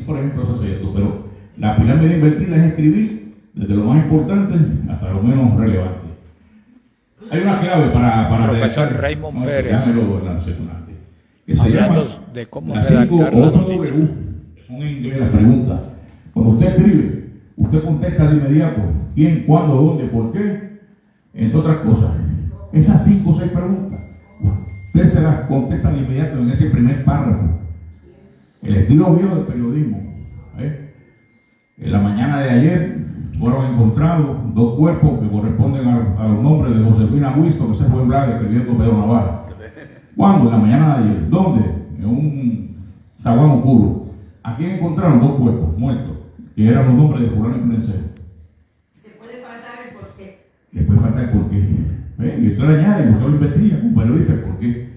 por ejemplo, eso es cierto, pero la pirámide invertida es escribir desde lo más importante hasta lo menos relevante. Hay una clave para profesor Raymond Pérez, que se llama de cómo las 5 redactar o la 8 noticia. W, que son en inglés las preguntas. Cuando usted escribe, usted contesta de inmediato quién, cuándo, dónde, por qué, entre otras cosas. Esas 5 o 6 preguntas, usted se las contesta de inmediato en ese primer párrafo. El estilo viejo del periodismo. En la mañana de ayer fueron encontrados 2 cuerpos que corresponden a los nombres de Josefina Huizo, que se fue en Braga escribiendo Pedro Navarra. ¿Cuándo? En la mañana de ayer. ¿Dónde? En un zaguán oscuro. Aquí encontraron 2 cuerpos muertos, que eran los nombres de fulano y prensero. Se puede faltar el porqué. Le puede faltar el porqué. Y usted le añade, usted lo investiga como periodista, el porqué.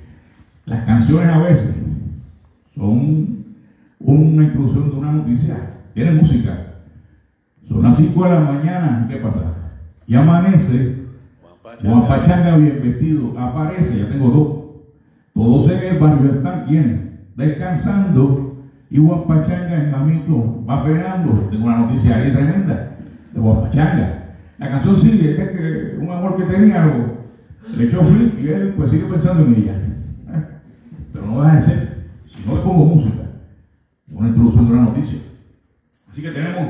Las canciones a veces son una introducción de una noticia. Tienen música. Son las 5 de la mañana, ¿qué pasa? Y amanece, Juan Pachanga bien vestido, aparece, ya tengo 2. Todos en el barrio están, ¿quiénes? Descansando, y Juan Pachanga en mamito va penando. Tengo una noticia ahí tremenda de Juan Pachanga. La canción sigue, es que un amor que tenía le echó flip y él pues sigue pensando en ella. Pero no deja de ser, si no le pongo música, una introducción de una noticia. Así que tenemos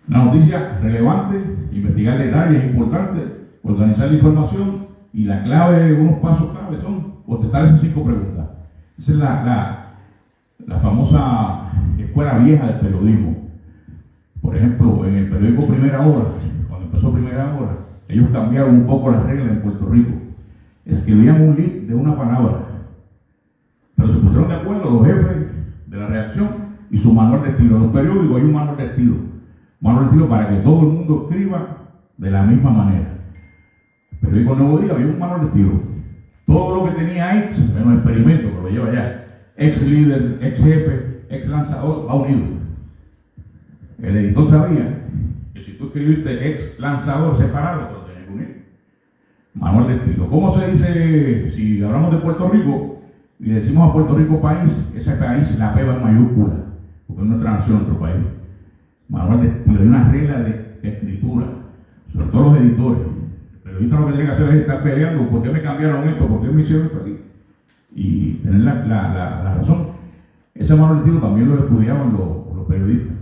la noticia relevante, investigar detalles importantes, organizar la información, y la clave, unos pasos clave son contestar esas 5 preguntas. Esa es la famosa escuela vieja del periodismo. Por ejemplo, en el periódico Primera Hora, cuando empezó Primera Hora, ellos cambiaron un poco las reglas en Puerto Rico. Escribían un lead de una palabra, pero se pusieron de acuerdo los jefes de la redacción y su manual de estilo. En los periódicos hay un manual de estilo. Manual de estilo para que todo el mundo escriba de la misma manera. El periódico Nuevo Día había un manual de estilo. Todo lo que tenía ex, menos experimento, que lo lleva allá, ex líder, ex jefe, ex lanzador, va unido. El editor sabía que si tú escribiste ex lanzador separado, te lo tenías que unir. Manual de estilo. ¿Cómo se dice, si hablamos de Puerto Rico y decimos a Puerto Rico país, ese país, la P va en mayúscula, porque es nuestra nación, nuestro país? Manual de estilo. Hay una regla de escritura, sobre todo los editores. El periodista lo que tiene que hacer es estar peleando, ¿por qué me cambiaron esto? ¿Por qué me hicieron esto aquí? Y tener la razón. Ese manual de estilo también lo estudiaban los periodistas.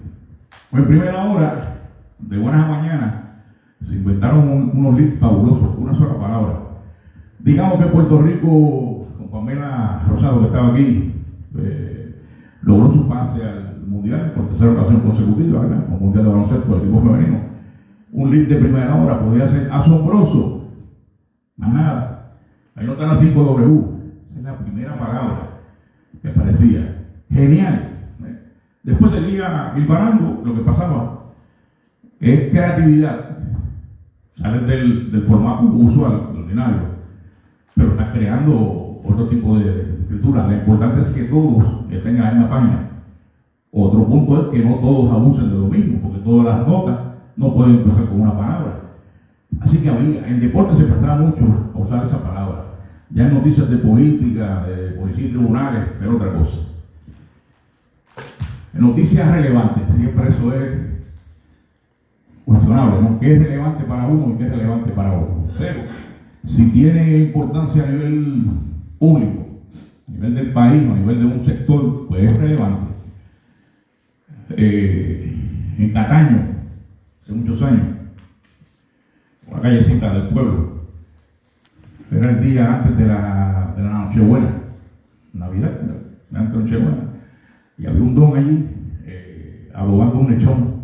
Pues en Primera Hora, de buenas a mañanas, se inventaron unos leads fabulosos, una sola palabra. Digamos que Puerto Rico, con Pamela Rosado, que estaba aquí, logró su pase al Mundial por 3ª ocasión consecutiva, ¿verdad? Como Mundial de Baloncesto del equipo femenino. Un lead de Primera Hora podría ser asombroso, más nada. Ahí no están las 5 W. Esa es la primera palabra que aparecía. Genial. Después seguía hilvanando. Lo que pasaba es creatividad. Sales del formato usual, ordinario, pero estás creando otro tipo de escritura. Lo importante es que todos estén en la misma página. Otro punto es que no todos abusen de lo mismo, porque todas las notas no pueden empezar con una palabra. Así que en deporte se prestaba mucho a usar esa palabra. Ya en noticias de política, de policía y tribunales, es otra cosa. En noticias relevantes, siempre eso es cuestionable, ¿no? ¿Qué es relevante para uno y qué es relevante para otro? Pero si tiene importancia a nivel público, a nivel del país o a nivel de un sector, pues es relevante. En Cataño, hace muchos años, por la callecita del pueblo, era el día antes de la Nochebuena, Navidad, antes de Nochebuena, y había un don allí adobando un lechón.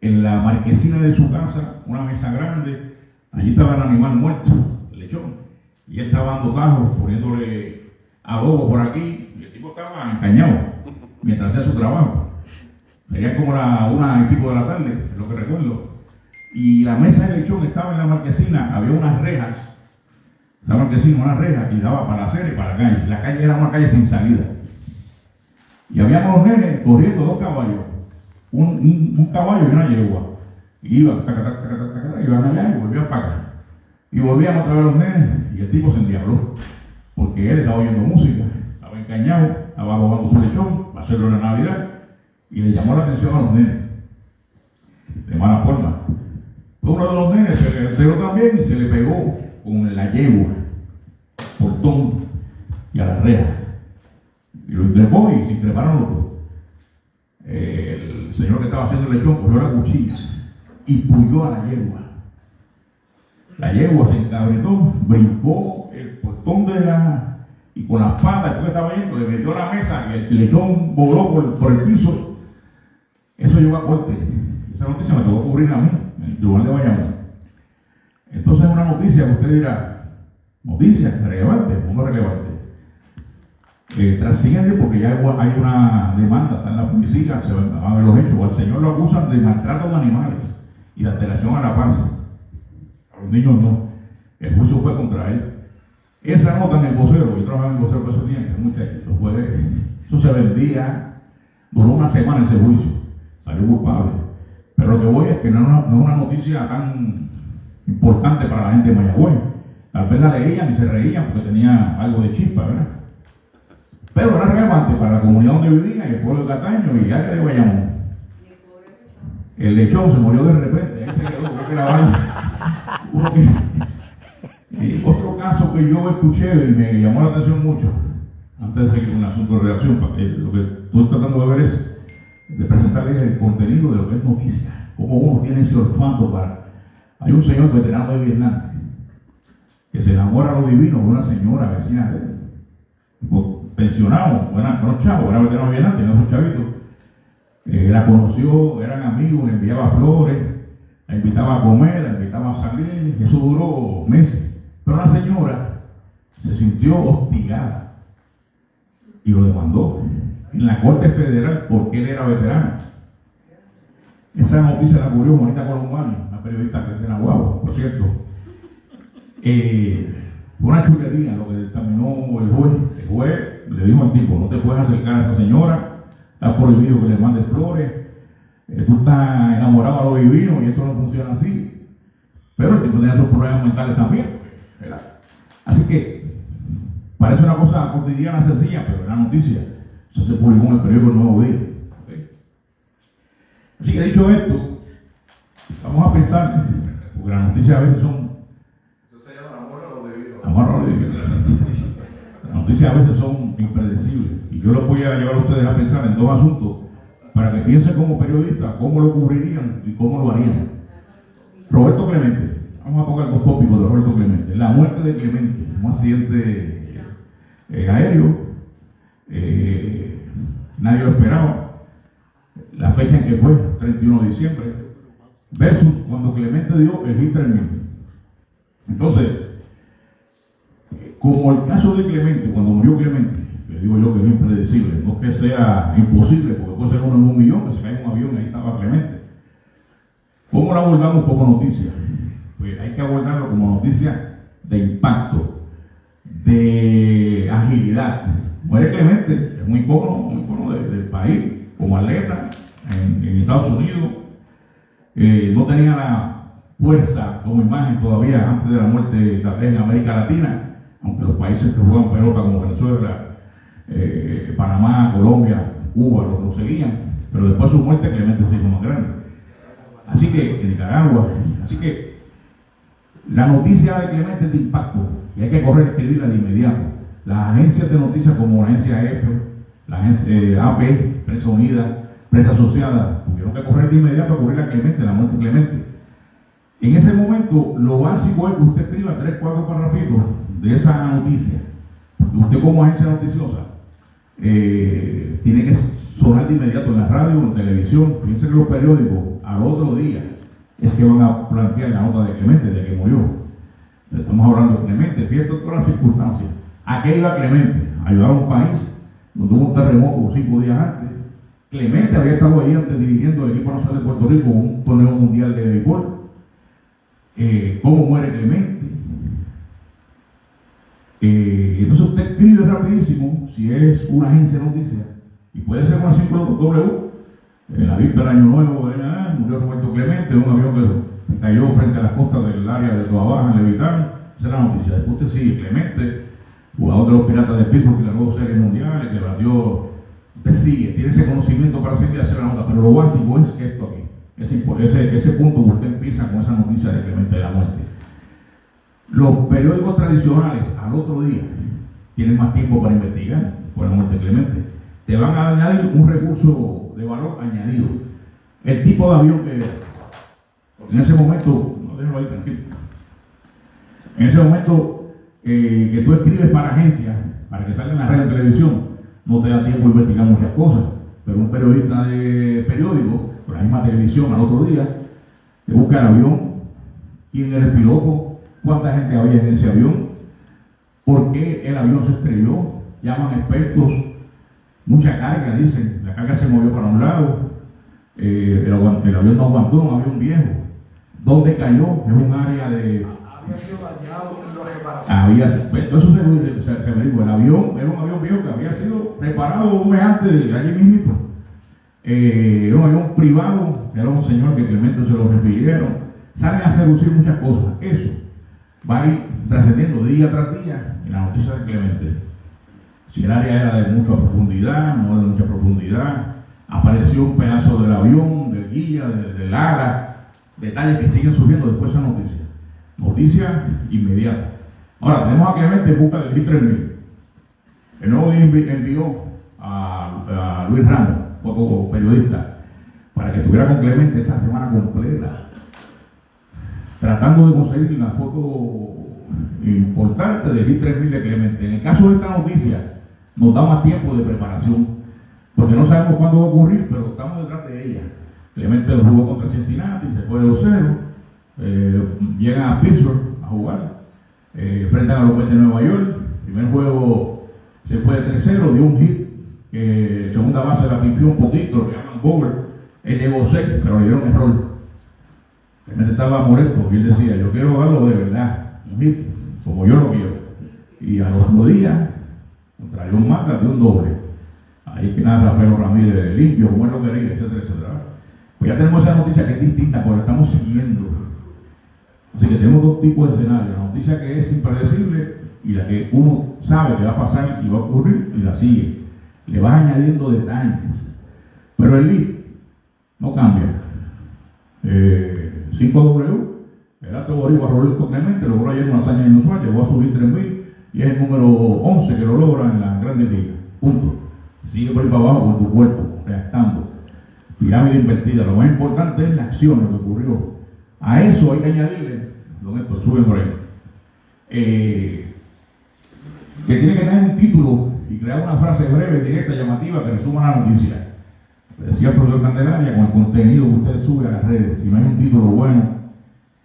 En la marquesina de su casa, una mesa grande, allí estaba el animal muerto, el lechón, y él estaba dando tajos, poniéndole adobo por aquí, y el tipo estaba encañado mientras hacía su trabajo. Sería como la 1:00 de la tarde, es lo que recuerdo. Y la mesa de lechón estaba en la marquesina, había unas rejas, la marquesina, una reja, y daba para la acera y para la calle. La calle era una calle sin salida. Y había unos nenes corriendo 2 caballos, un caballo y una yegua. Y iban, iban allá y volvían para acá. Y volvían otra vez los nenes, y el tipo se endiabló, porque él estaba oyendo música, estaba encañado, estaba adobando su lechón, para hacerlo en la Navidad, y le llamó la atención a los nenes, de mala forma. Uno de los nenes se le enteró también y se le pegó con la yegua, portón y a la reja. Y lo increpó y se increparon los dos. El señor que estaba haciendo el lechón cogió la cuchilla y puyó a la yegua. La yegua se encabritó, brincó el portón y con la pata después que estaba yendo, le metió a la mesa y el lechón voló por el piso. Eso llegó a corte. Esa noticia me tocó cubrir a mí, en el tribunal de Bayamón. Entonces es una noticia que usted dirá, noticia relevante, no relevante. Trasciende porque ya hay una demanda, está en la policía, se van a ver los hechos. Al señor lo acusan de maltrato de animales y de alteración a la paz. A los niños no. El juicio fue contra él. Esa nota en el vocero, yo trabajaba en el vocero por ese tiempo, eso se vendía, duró una semana ese juicio, salió culpable. Pero lo que voy es que no es una noticia tan importante para la gente de Mayagüez. Tal vez la leían y se reían porque tenía algo de chispa, ¿verdad? Pero era relevante para la comunidad donde vivía y el pueblo de Cataño y área de Bayamón. El lechón se murió de repente, ahí se quedó, creo que la bala. Otro caso que yo escuché y me llamó la atención mucho, antes de seguir con el asunto de reacción, lo que estoy tratando de ver es de presentarles el contenido de lo que es noticia, cómo uno tiene ese olfato para... Hay un señor veterano de Vietnam que se enamora a lo divino de una señora vecina de él, pensionado, buenos chavos, era veterano de Vietnam, tenía esos chavitos, la conoció, eran amigos, le enviaba flores, la invitaba a comer, la invitaba a salir, eso duró meses. Pero la señora se sintió hostigada y lo demandó en la Corte Federal porque él era veterano. Esa noticia la cubrió Juanita Colombani, una periodista que es de Nahuatl, por cierto. Fue una chulería lo que determinó el juez. El juez le dijo al tipo, no te puedes acercar a esa señora, está prohibido que le mandes flores, tú estás enamorado a lo divino y esto no funciona así. Pero el tipo tenía sus problemas mentales también, ¿verdad? Así que parece una cosa cotidiana, sencilla, pero era noticia. Eso se publicó en el periódico El Nuevo Día. ¿Okay? Así que dicho esto, vamos a pensar, porque las noticias a veces son... Eso se llama amor a lo divino. Amor a lo divino. Las noticias a veces son impredecibles. Y yo los voy a llevar a ustedes a pensar en dos asuntos para que piensen como periodistas cómo lo cubrirían y cómo lo harían. Roberto Clemente. Vamos a tocar dos tópicos de Roberto Clemente. La muerte de Clemente, un accidente aéreo, nadie lo esperaba. La fecha en que fue, 31 de diciembre, versus cuando Clemente dio el hit 3000. Entonces, como el caso de Clemente, cuando murió Clemente, le digo yo que es impredecible, no que sea imposible, porque puede ser uno en 1 millón, que se cae en un avión y ahí estaba Clemente. ¿Cómo lo abordamos como noticia? Pues hay que abordarlo como noticia de impacto, de agilidad. Muere Clemente, es muy icono del país, como atleta en Estados Unidos. No tenía la fuerza como imagen todavía antes de la muerte tal vez en América Latina, aunque los países que juegan pelota como Venezuela, Panamá, Colombia, Cuba lo seguían, pero después de su muerte Clemente se hizo más grande. Así que en Nicaragua, así que la noticia de Clemente es de impacto y hay que correr a escribirla de inmediato. Las agencias de noticias como la agencia EFE, la agencia AP, Prensa Unida, Prensa Asociada, tuvieron que correr de inmediato a cubrir a Clemente, la muerte de Clemente. En ese momento, lo básico es que usted escriba 3 o 4 parrafitos de esa noticia. Usted como agencia noticiosa tiene que sonar de inmediato en la radio o en televisión. Fíjense que los periódicos al otro día es que van a plantear la nota de Clemente, de que murió. Entonces, estamos hablando de Clemente, fíjense todas las circunstancias. ¿A qué iba Clemente? A ayudar a un país donde hubo un terremoto 5 días antes. Clemente había estado ahí antes dirigiendo el equipo nacional de Puerto Rico un torneo mundial de béisbol. ¿Cómo muere Clemente? Entonces usted escribe rapidísimo, si es una agencia de noticias, y puede ser una simple W, en la víspera del Año Nuevo, murió Roberto Clemente, un avión que cayó frente a las costas del área de Toa Baja, en Levitán. Esa es la noticia. Después usted sigue, Clemente, jugador de los Piratas de Pittsburgh, que ganó 2 series mundiales, que batió usted sigue, tiene ese conocimiento para seguir hacer la nota, pero lo básico es esto aquí. Ese punto que usted empieza con esa noticia de Clemente de la muerte. Los periódicos tradicionales al otro día tienen más tiempo para investigar por la muerte de Clemente. Te van a añadir un recurso de valor añadido. El tipo de avión que era. Porque en ese momento, no déjalo ahí tranquilo. En ese momento que tú escribes para agencias, para que salga en la radio y televisión, no te da tiempo de investigar muchas cosas. Pero un periodista de periódico, por la misma televisión al otro día, te busca el avión, quién era el piloto, cuánta gente había en ese avión, por qué el avión se estrelló, llaman expertos, mucha carga, dicen, la carga se movió para un lado, el avión no aguantó, un avión viejo. ¿Dónde cayó? Es un área de... Había sido dañado en la reparación. Eso se averigua. El avión era un avión viejo que había sido reparado un mes antes de allí mismo. Era un avión privado, era un señor que Clemente se lo refirieron. Salen a reducir muchas cosas. Eso va a ir trascendiendo día tras día en la noticia de Clemente. Si el área era de mucha profundidad, no de mucha profundidad, apareció un pedazo del avión, del guía, del ala, detalles que siguen subiendo después de esa noticia. Noticia inmediata. Ahora, tenemos a Clemente en busca del G3000. El nuevo día envió a Luis Ramos, fotoperiodista, para que estuviera con Clemente esa semana completa, tratando de conseguir la foto importante del G3000 de Clemente. En el caso de esta noticia, nos da más tiempo de preparación, porque no sabemos cuándo va a ocurrir, pero estamos detrás de ella. Clemente jugó contra Cincinnati, se fue de 2-0, llegan a Pittsburgh a jugar, enfrentan a los Mets de Nueva York. Primer juego se fue de 3-0, dio un hit, que segunda base la pifió un poquito, lo que llaman Bower, él llegó 6, pero le dieron error. Clemente estaba molesto y él decía, yo quiero darlo de verdad, un hit, como yo lo quiero. Y a los 2 días, contra John Mata, dio un doble. Ahí que nada, Rafael Ramírez limpio, como él lo quería, etcétera, etcétera. Pues ya tenemos esa noticia que es distinta, porque la estamos siguiendo. Así que tenemos dos tipos de escenarios: la noticia que es impredecible y la que uno sabe que va a pasar y va a ocurrir y la sigue. Le vas añadiendo detalles. Pero el lead no cambia. 5W, el alto boricua Roberto Clemente logró ayer una hazaña inusual, llegó a subir 3.000 y es el número 11 que lo logra en las grandes ligas. Punto. Sigue por ahí para abajo con tu cuerpo, reactando. Pirámide invertida. Lo más importante es la acción, lo que ocurrió. A eso hay que añadirle, don Héctor, sube por ahí, que tiene que tener un título y crear una frase breve, directa, llamativa que resuma la noticia. Le decía el profesor Candelaria, con el contenido que usted sube a las redes, si no hay un título bueno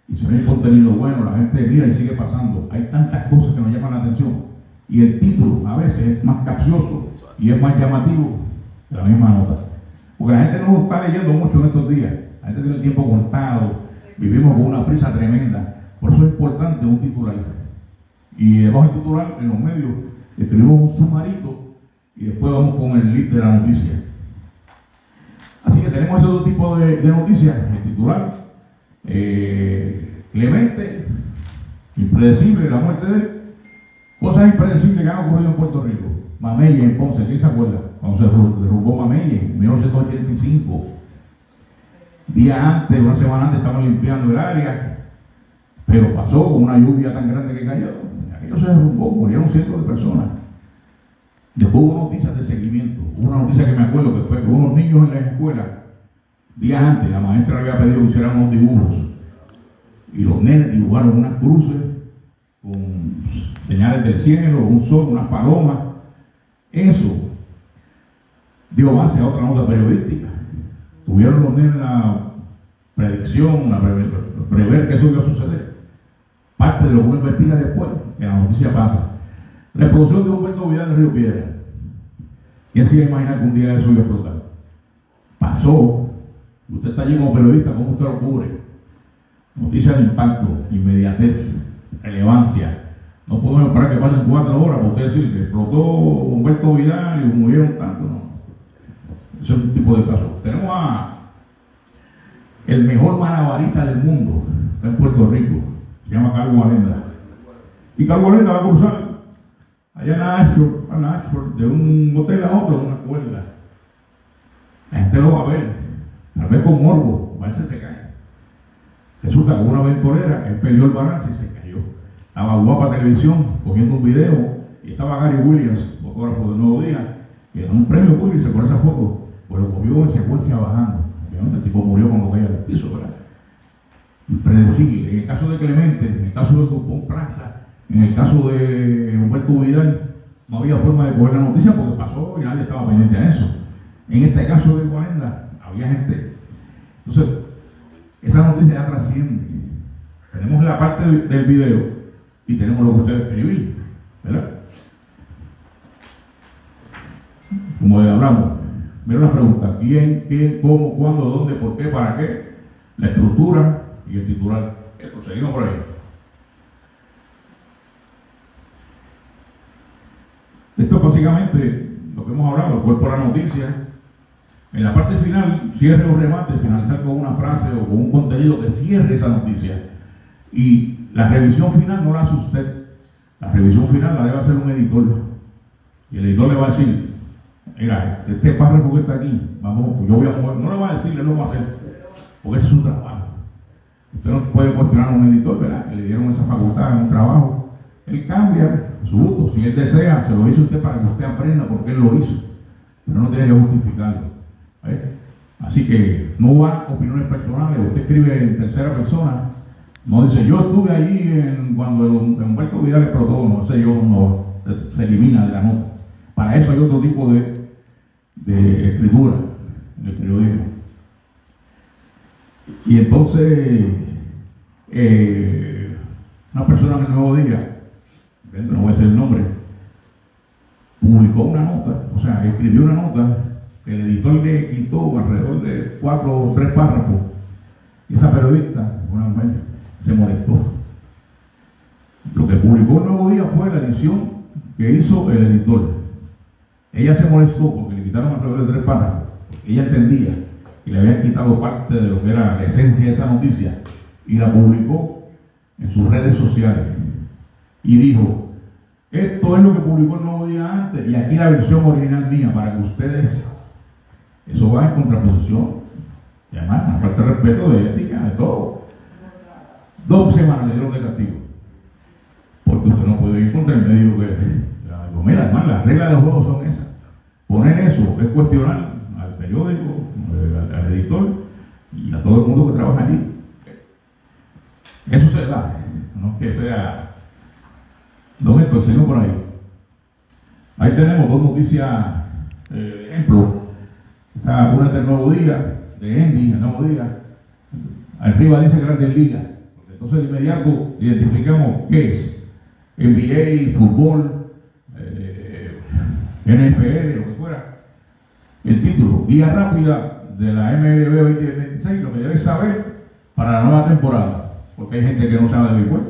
y si no hay contenido bueno, la gente mira y sigue pasando. Hay tantas cosas que nos llaman la atención y el título a veces es más capcioso y es más llamativo que la misma nota. Porque la gente no está leyendo mucho en estos días, la gente tiene el tiempo contado, vivimos con una prisa tremenda. Por eso es importante un titular. Y debajo del titular, en los medios, escribimos un sumarito y después vamos con el list de la noticia. Así que tenemos esos dos tipos de noticias: el titular, Clemente, impredecible, la muerte de él, cosas impredecibles que han ocurrido en Puerto Rico. Mamey en Ponce, ¿quién se acuerda? Cuando se derrumbó Mamey en 1985. Día antes, una semana antes, estaban limpiando el área, pero pasó con una lluvia tan grande que cayó. Aquello se derrumbó, murieron cientos de personas. Después hubo noticias de seguimiento. Hubo una noticia que me acuerdo que fue que unos niños en la escuela, días antes, la maestra había pedido que hicieran unos dibujos. Y los nenes dibujaron unas cruces con señales del cielo, un sol, unas palomas. Eso dio base a otra nota periodística. Tuvieron los nenes la predicción, prever que eso iba a suceder. Parte de lo que uno investiga después, que la noticia pasa. La explosión de Humberto Vidal en Río Piedra. ¿Quién se iba a imaginar que un día eso iba a explotar? Pasó. Usted está allí como periodista, ¿cómo usted lo cubre? Noticia de impacto, inmediatez, relevancia. No podemos esperar que pasen 4 horas para usted decir que explotó Humberto Vidal y murieron tanto. No. Ese es un tipo de caso. Tenemos a el mejor malabarista del mundo, está en Puerto Rico, se llama Carlos Valenda. Y Carlos Valenda va a cruzar allá en Ashford, de un hotel a otro, de una cuerda. usted lo va a ver, tal vez con morbo, a veces se cae. Resulta que una ventolera, él perdió el balance y se cayó. Estaba Guapa Televisión cogiendo un video y estaba Gary Williams, fotógrafo del Nuevo Día, que era un premio Pulitzer por esa foto, pues lo cogió en secuencia bajando. Obviamente el tipo murió cuando caía al piso, ¿verdad? Impredecible. En el caso de Clemente, en el caso de Dupont Plaza, en el caso de Humberto Vidal, no había forma de coger la noticia porque pasó y nadie estaba pendiente a eso. En este caso de Guarenda, había gente. Entonces, esa noticia ya trasciende. Tenemos la parte del video y tenemos lo que ustedes escribir, ¿verdad? Como hablamos, mira la pregunta: ¿quién, qué, cómo, cuándo, dónde, por qué, para qué? La estructura y el titular. Esto, seguimos por ahí. Esto es básicamente lo que hemos hablado, el cuerpo de la noticia. En la parte final, cierre o remate, finalizar con una frase o con un contenido que cierre esa noticia. Y la revisión final no la hace usted. La revisión final la debe hacer un editor. Y el editor le va a decir: mira, este párrafo que está aquí, vamos, yo voy a mover. No le va a decir, él lo va a hacer, porque ese es su trabajo. Usted no puede cuestionar a un editor, ¿verdad? Que le dieron esa facultad en un trabajo. Él cambia su gusto. Si él desea, se lo hizo usted para que usted aprenda por qué él lo hizo. Pero no tiene que justificarlo. Así que no va opiniones personales. Usted escribe en tercera persona, no dice yo estuve allí cuando Humberto Vidal explotó, no sé, yo no, se elimina de la nota. Para eso hay otro tipo de escritura en el periodismo. Y entonces una persona en el Nuevo Día, no voy a decir el nombre, publicó una nota, o sea, escribió una nota que el editor le quitó alrededor de 4 o 3 párrafos, y esa periodista, una mujer, se molestó. Lo que publicó el Nuevo Día fue la edición que hizo el editor. Ella se molestó porque le quitaron alrededor de 3 párrafos, porque ella entendía que le habían quitado parte de lo que era la esencia de esa noticia, y la publicó en sus redes sociales y dijo: esto es lo que publicó el Nuevo Día antes y aquí la versión original mía, para que ustedes. Eso va en contraposición, y además una falta de respeto, de ética, de todo. 2 semanas le dieron de castigo, porque usted no puede ir contra el medio que digo, mira, además las reglas del juego son esas. Poner eso es cuestionar al periódico, al editor y a todo el mundo que trabaja allí. Eso se da, no que sea. Don Héctor, seguimos por ahí. Ahí tenemos 2 noticias, ejemplo. Está una del Nuevo Día, de Endy, el Nuevo Día. Arriba dice Grandes Ligas. Entonces de inmediato identificamos qué es: NBA, fútbol, NFL, lo que fuera. El título: guía rápida de la MLB 2026, lo que debes saber para la nueva temporada, porque hay gente que no sabe de béisbol.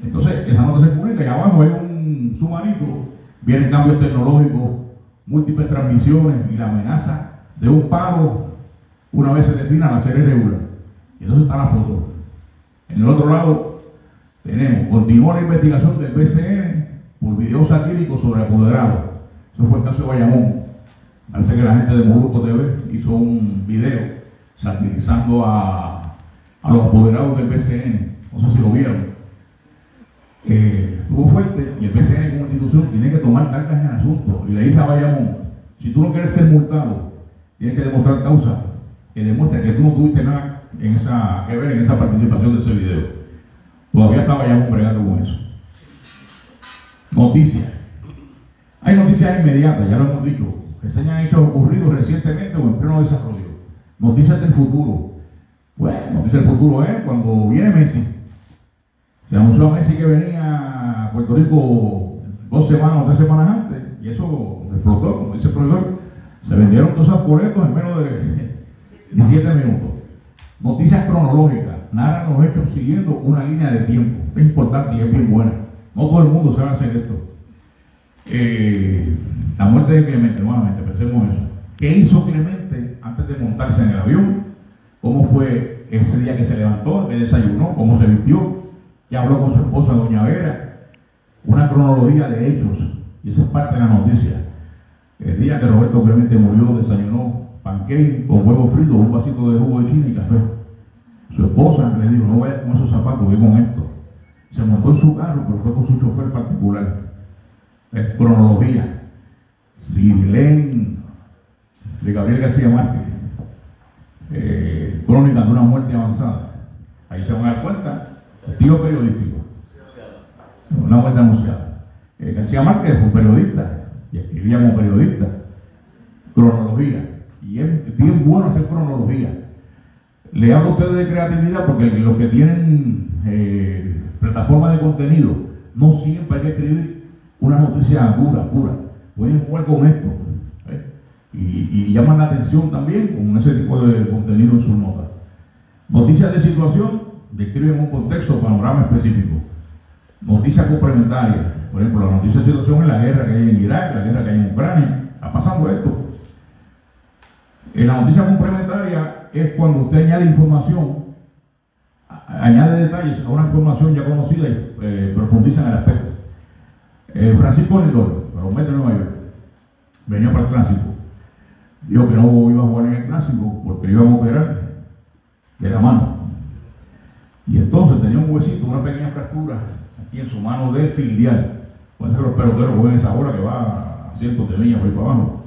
Entonces esa nota se publica y abajo hay un sumarito, vienen cambios tecnológicos, múltiples transmisiones y la amenaza de un paro una vez se defina la serie regular. Y entonces está la foto. En el otro lado tenemos: continúa la investigación del BCN por video satírico sobre apoderados. Eso fue el caso de Bayamón. Parece que la gente de Molusco TV hizo un video satirizando a los apoderados del BCN. No sé si lo vieron. Estuvo fuerte, y el BCN como institución tiene que tomar cartas en el asunto y le dice a Bayamón: si tú no quieres ser multado, tienes que demostrar causa que demuestre que tú no tuviste nada que ver en esa participación de ese video. Todavía está Bayamón bregando con eso. Noticias. Hay noticias inmediatas, ya lo hemos dicho, que señalan hechos ocurridos recientemente o en pleno desarrollo. Noticias del futuro. Bueno, noticias del futuro es cuando viene Messi. Se anunció a Messi que venía a Puerto Rico 2 semanas o 3 semanas antes, y eso explotó, como dice el profesor. Se vendieron 2 boletos en menos de 17 minutos. Noticias cronológicas, narran los hechos siguiendo una línea de tiempo. Es importante y es bien buena. No todo el mundo sabe hacer esto. La muerte de Clemente, nuevamente, pensemos eso. ¿Qué hizo Clemente antes de montarse en el avión? ¿Cómo fue ese día que se levantó, que desayunó, cómo se vistió? Ya habló con su esposa, doña Vera. Una cronología de hechos, y esa es parte de la noticia. El día que Roberto Clemente murió, desayunó pan pancake con huevo frito, un vasito de jugo de china y café. Su esposa le dijo, no vaya con esos zapatos, ve con esto. Se montó en su carro, pero fue con su chofer particular. Es cronología. Si leen de Gabriel García Márquez, Crónica de una muerte avanzada, ahí se van a dar cuenta, estilo periodístico. Una muerte anunciada. García Márquez fue un periodista y escribía como periodista. Cronología. Y es bien bueno hacer cronología. Le hablo a ustedes de creatividad porque los que tienen plataformas de contenido no siempre hay que escribir una noticia pura. Pueden jugar con esto y llaman la atención también con ese tipo de contenido en sus notas. Noticias de situación describen un contexto, panorama específico. Noticias complementarias, por ejemplo, la noticia de situación es la guerra que hay en Irak, la guerra que hay en Ucrania. Está pasando esto. La noticia complementaria es cuando usted añade información, añade detalles a una información ya conocida y profundiza en el aspecto. Francisco Lindor, para los Mets de Nueva York, venía para el clásico. Dijo que no iba a jugar en el clásico porque iban a operar de la mano. Y entonces tenía un huesito, una pequeña fractura aquí en su mano de filial. Puede ser que los peloteros jueguen esa hora que va a cientos de millas por ahí para abajo.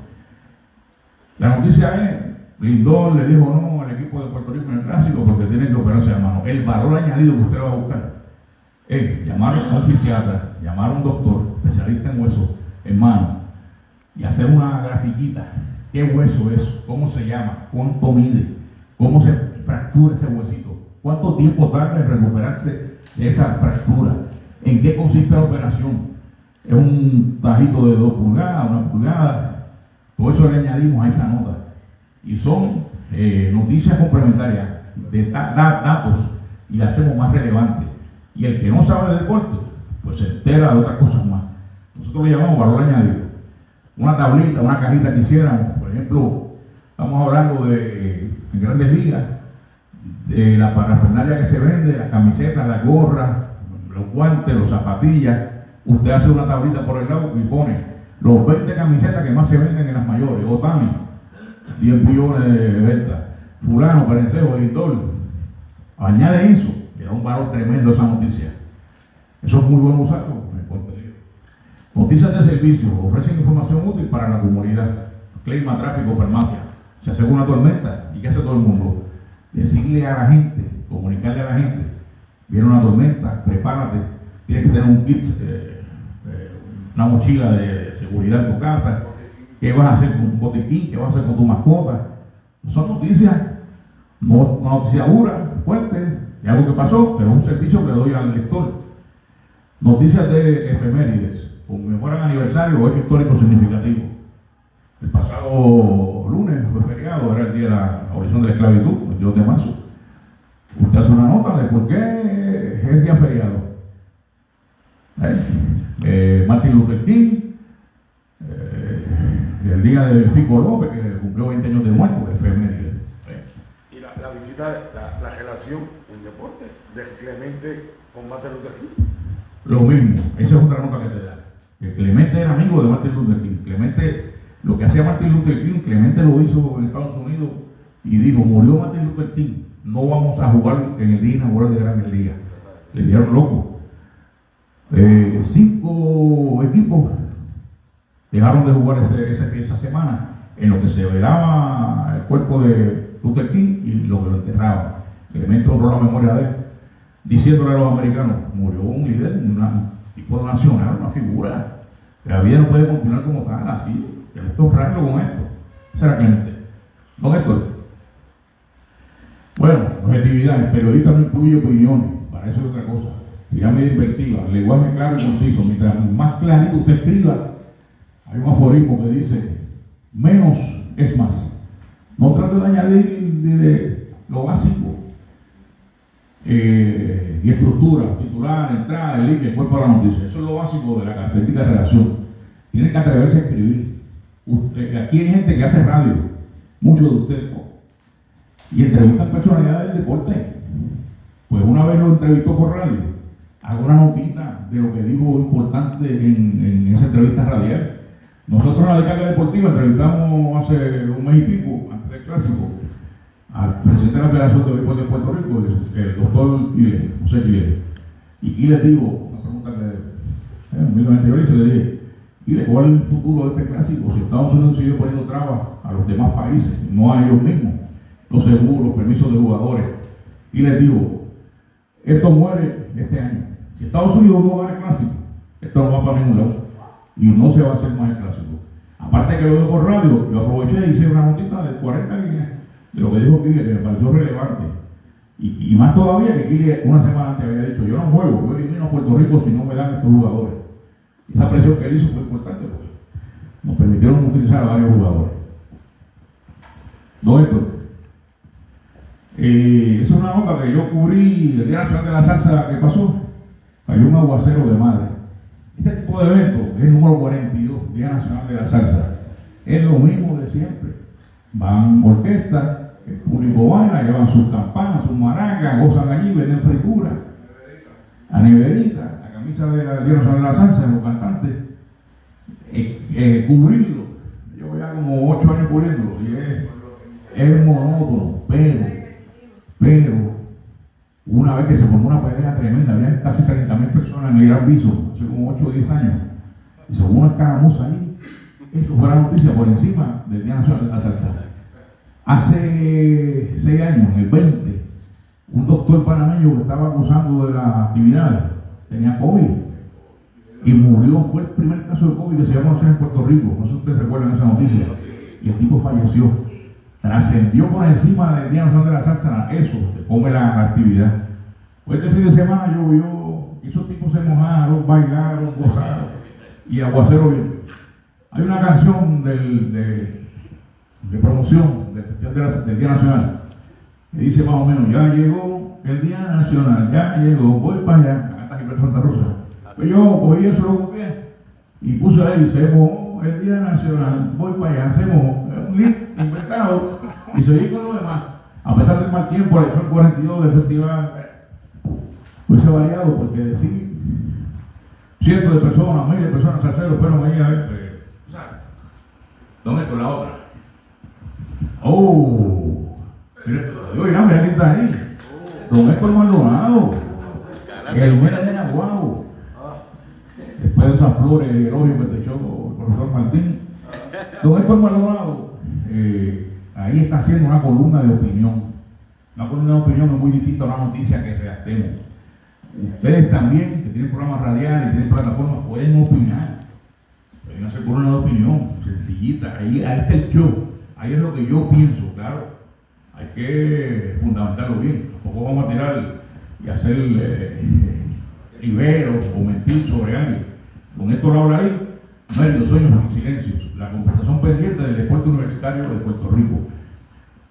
La noticia es, Lindor le dijo no al equipo de Puerto Rico en el clásico porque tienen que operarse de mano. El valor añadido que usted va a buscar es llamar a un fisiatra, llamar a un doctor, especialista en huesos, en mano, y hacer una grafiquita. ¿Qué hueso es? ¿Cómo se llama? ¿Cuánto mide? ¿Cómo se fractura ese huesito? ¿Cuánto tiempo tarda en recuperarse de esa fractura? ¿En qué consiste la operación? ¿Es un tajito de 2 pulgadas, 1 pulgada? Todo eso le añadimos a esa nota. Y son noticias complementarias, de datos, y las hacemos más relevantes. Y el que no sabe de deporte, pues se entera de otras cosas más. Nosotros le llamamos valor añadido. Una tablita, una cajita que hiciéramos, por ejemplo, estamos hablando de en Grandes Ligas, de la parafernalia que se vende, las camisetas, las gorras, los guantes, las zapatillas. Usted hace una tablita por el lado y pone los 20 camisetas que más se venden en las mayores. Otani, 10 millones de ventas. Fulano, Perencejo, editor. Añade eso, le da un valor tremendo a esa noticia. Eso es muy bueno usarlo en el contenido. Noticias de servicio, ofrecen información útil para la comunidad. Clima, tráfico, farmacia. Se hace una tormenta, ¿y qué hace todo el mundo? Decirle a la gente, comunicarle a la gente, viene una tormenta, prepárate, tienes que tener un kit, una mochila de seguridad en tu casa, qué vas a hacer con un botiquín, qué vas a hacer con tu mascota. Son noticias, no una noticia dura, fuerte, de algo que pasó, pero es un servicio que le doy al lector. Noticias de efemérides, conmemoran aniversario o hecho histórico significativo. El pasado lunes fue feriado, era el día de la abolición de la esclavitud, el 2 de marzo. Usted hace una nota de por qué es el día feriado. Martin Luther King, el día de Fico López, que cumplió 20 años de muerto, efemérides. Y la visita, la relación en deporte de Clemente con Martin Luther King. Lo mismo, esa es otra nota que te da. Que Clemente era amigo de Martin Luther King. Clemente, lo que hacía Martin Luther King, Clemente lo hizo en Estados Unidos y dijo, murió Martin Luther King, no vamos a jugar en el día inaugural de Grandes Ligas. Le dieron loco. 5 equipos dejaron de jugar esa semana en lo que se velaba el cuerpo de Luther King y lo que lo enterraba. Clemente honró la memoria de él, diciéndole a los americanos, murió un líder, un tipo nacional, una figura. La vida no puede continuar como tal, así. Tenemos que honrarlo con esto. Ese era Clemente. ¿No, Héctor? Bueno, objetividad. El periodista no incluye opiniones. Para eso es otra cosa. Pirámide invertida. Lenguaje claro y conciso. Mientras más clarito usted escriba, hay un aforismo que dice, menos es más. No trate de añadir de lo básico. Y estructura, titular, entrada, el link, el cuerpo de la noticia. Eso es lo básico de la característica de redacción. Tiene que atreverse a escribir. Aquí hay gente que hace radio, muchos de ustedes, y entrevistan personalidades del deporte. Pues una vez lo entrevistó por radio, hago una notita de lo que dijo importante en esa entrevista radial. Nosotros en la descarga deportiva entrevistamos hace un mes y pico, antes del clásico, presidente de la Federación de Béisbol de Puerto Rico, el doctor José Quiles. Y les digo, una pregunta que humildemente yo le dije, ¿cuál es el futuro de este clásico? Si Estados Unidos sigue poniendo trabas a los demás países, no a ellos mismos, los seguros, los permisos de jugadores. Y les digo, esto muere este año. Si Estados Unidos no gana el clásico, esto no va para ningún lado. Y no se va a hacer más el clásico. Aparte que lo veo por radio, yo aproveché y hice una notita de 40 líneas de lo que dijo Kile, que me pareció relevante. Y más todavía que Kile una semana antes había dicho, yo no juego, yo elimino a Puerto Rico si no me dan estos jugadores. Esa presión que él hizo fue importante porque nos permitieron utilizar a varios jugadores. Don Héctor, esa es una nota que yo cubrí el Día Nacional de la Salsa que pasó. Cayó un aguacero de madre. Este tipo de evento es el número 42, Día Nacional de la Salsa. Es lo mismo de siempre. Van orquestas, el público baila, llevan sus campanas, sus maracas, gozan allí, venden fritura, a neverita, la camisa de la Día Nacional de la Salsa, los cantantes, cubrirlo. Yo ya como 8 años cubriéndolo y es monótono, pero una vez que se formó una pelea tremenda, había casi 30.000 personas en el Gran Viso, hace como 8 o 10 años, y se formó una escaramuza ahí. Eso fue la noticia por encima del Día Nacional de la Salsa. Hace 6 años, en el 20, un doctor panameño que estaba gozando de las actividades tenía COVID y murió. Fue el primer caso de COVID que se llamó en Puerto Rico. No sé si ustedes recuerdan esa noticia. Y el tipo falleció. Trascendió por encima del Día Nacional de la Salsa eso, que come la actividad. Pues este fin de semana llovió, esos tipos se mojaron, bailaron, gozaron y aguacero bien. Hay una canción de promoción del Festival del Día Nacional que dice más o menos, ya llegó el Día Nacional, ya llegó, voy para allá, canta Gilberto Santa Rosa. Pues yo cogí eso, lo copié y puse ahí, se mojó el Día Nacional, voy para allá, se mojó, un link inventado y seguí con lo demás. A pesar del mal tiempo, la edición 42 del festival, pues se ha variado porque decir cientos de personas, miles de personas salseros fueron ahí a ver. ¿Dónde está la otra? Oh, mira quién está ahí. Don Héctor Maldonado, el buena de Naguao. Después de esas flores y elogio que te echó el profesor Martín. Don Héctor Maldonado, ahí está haciendo una columna de opinión. Una columna de opinión es muy distinta a una noticia que redactemos. Ustedes también, que tienen programas radiales y tienen plataformas, pueden opinar. Pueden hacer columna de opinión, sencillita. Ahí está el show. Ahí es lo que yo pienso, claro. Hay que fundamentarlo bien. Tampoco vamos a tirar y hacer riveros o mentir sobre alguien. Con esto lo habla ahí, medio sueños en silencio. La conversación pendiente del deporte universitario de Puerto Rico.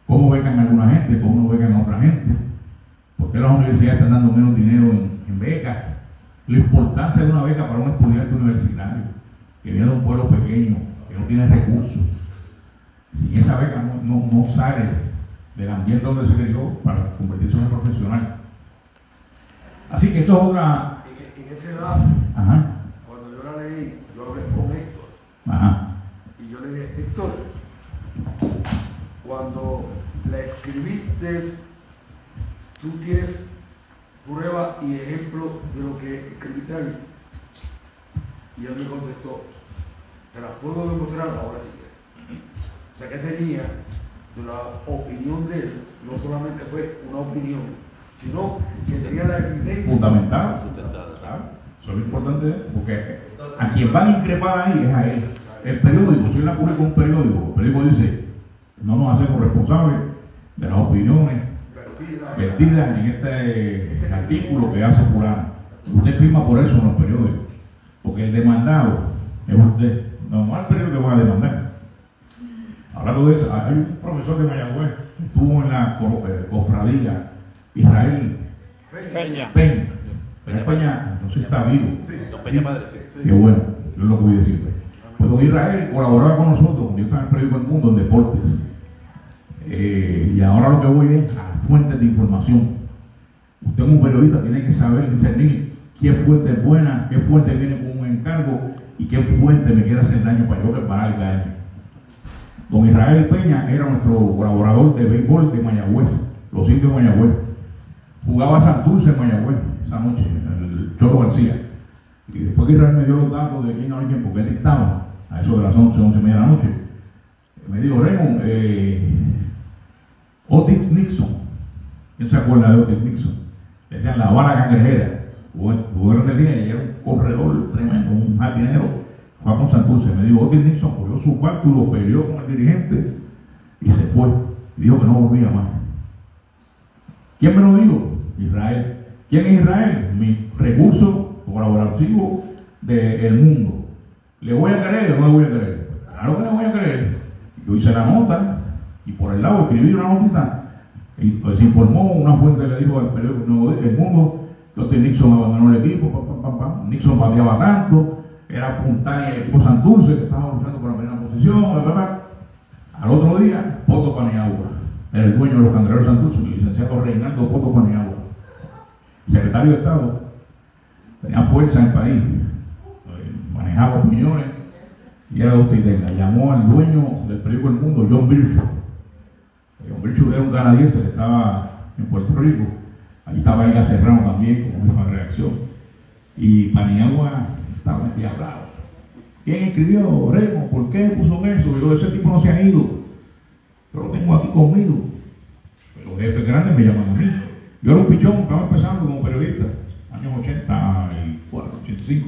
Cómo becan a alguna gente, cómo no becan a otra gente. ¿Por qué las universidades están dando menos dinero en becas? La importancia de una beca para un estudiante universitario que viene de un pueblo pequeño, que no tiene recursos. Si esa beca no sale del ambiente donde se crió para convertirse en un profesional. Así que eso es otra. En esa edad, ajá, cuando yo la leí, yo hablé con Héctor. Ajá. Y yo le dije, Héctor, cuando la escribiste, tú tienes prueba y ejemplo de lo que escribiste ahí. Y él me contestó, te la puedo demostrar ahora si quieres. O sea que tenía de la opinión de él, no solamente fue una opinión, sino que tenía la evidencia fundamental. Claro, eso es lo importante, porque a quien van a increpar ahí es a él. El periódico, si él la publica un periódico, el periódico dice, no nos hacemos responsables de las opiniones vertidas en este artículo que hace fulano. Usted firma por eso en los periódicos, porque el demandado es usted, no al periódico que van a demandar. Hablando de eso, hay un profesor de Mayagüez que estuvo en la cofradía Israel Peña. Peña, no sé si está vivo. Sí, don Peña Padre, sí. Qué bueno, yo es lo que voy a decirle. Pues don Israel colaboraba con nosotros, cuando yo estaba en el periódico El Mundo, en deportes. Y ahora lo que voy es a las fuentes de información. Usted como periodista tiene que saber discernir qué fuente es buena, qué fuente viene con un encargo y qué fuente me quiere hacer daño para yo preparar el daño. Don Israel Peña era nuestro colaborador de béisbol de Mayagüez, los indios de Mayagüez. Jugaba Santurce en Mayagüez esa noche, el Cholo García. Y después que Israel me dio los datos de quién había, porque él estaba a eso de las 11, 11:30 de la noche, me dijo: Raymond, Otis Nixon. ¿Quién se acuerda de Otis Nixon? Le decían la bala cangrejera. Jugó en el día y era un corredor tremendo, un jardinero. Fue con Santurce. Me dijo: Otis Nixon cogió su cuarto y lo peleó con el dirigente y se fue. Y dijo que no volvía más. ¿Quién me lo dijo? Israel. ¿Quién es Israel? Mi recurso colaborativo del mundo. ¿Le voy a creer o no le voy a creer? Claro que le voy a creer. Yo hice la nota y por el lado escribí una notita. Y pues, se informó, una fuente le dijo al periódico El Mundo que Otis Nixon abandonó el equipo. Nixon bateaba tanto, era puntal en el equipo Santurce, que estaba luchando por la primera posición. Al otro día, Poto Paniagua, era el dueño de los Cangrejeros Santurce, el licenciado Reinaldo Poto Paniagua, secretario de Estado, tenía fuerza en el país, manejaba opiniones y era de usted. Llamó al dueño del periódico El Mundo, John Birchwood. John Birchwood era un canadiense que estaba en Puerto Rico. Ahí estaba Elga Serrano también como jefa de redacción. Y Paniagua estaba endiablado. ¿Quién escribió? Raymond, ¿por qué puso eso? Y yo, ese tipo no se ha ido. Yo lo tengo aquí conmigo. Los jefes grandes me llaman a mí. Yo era un pichón, estaba empezando como periodista, años 84, 85.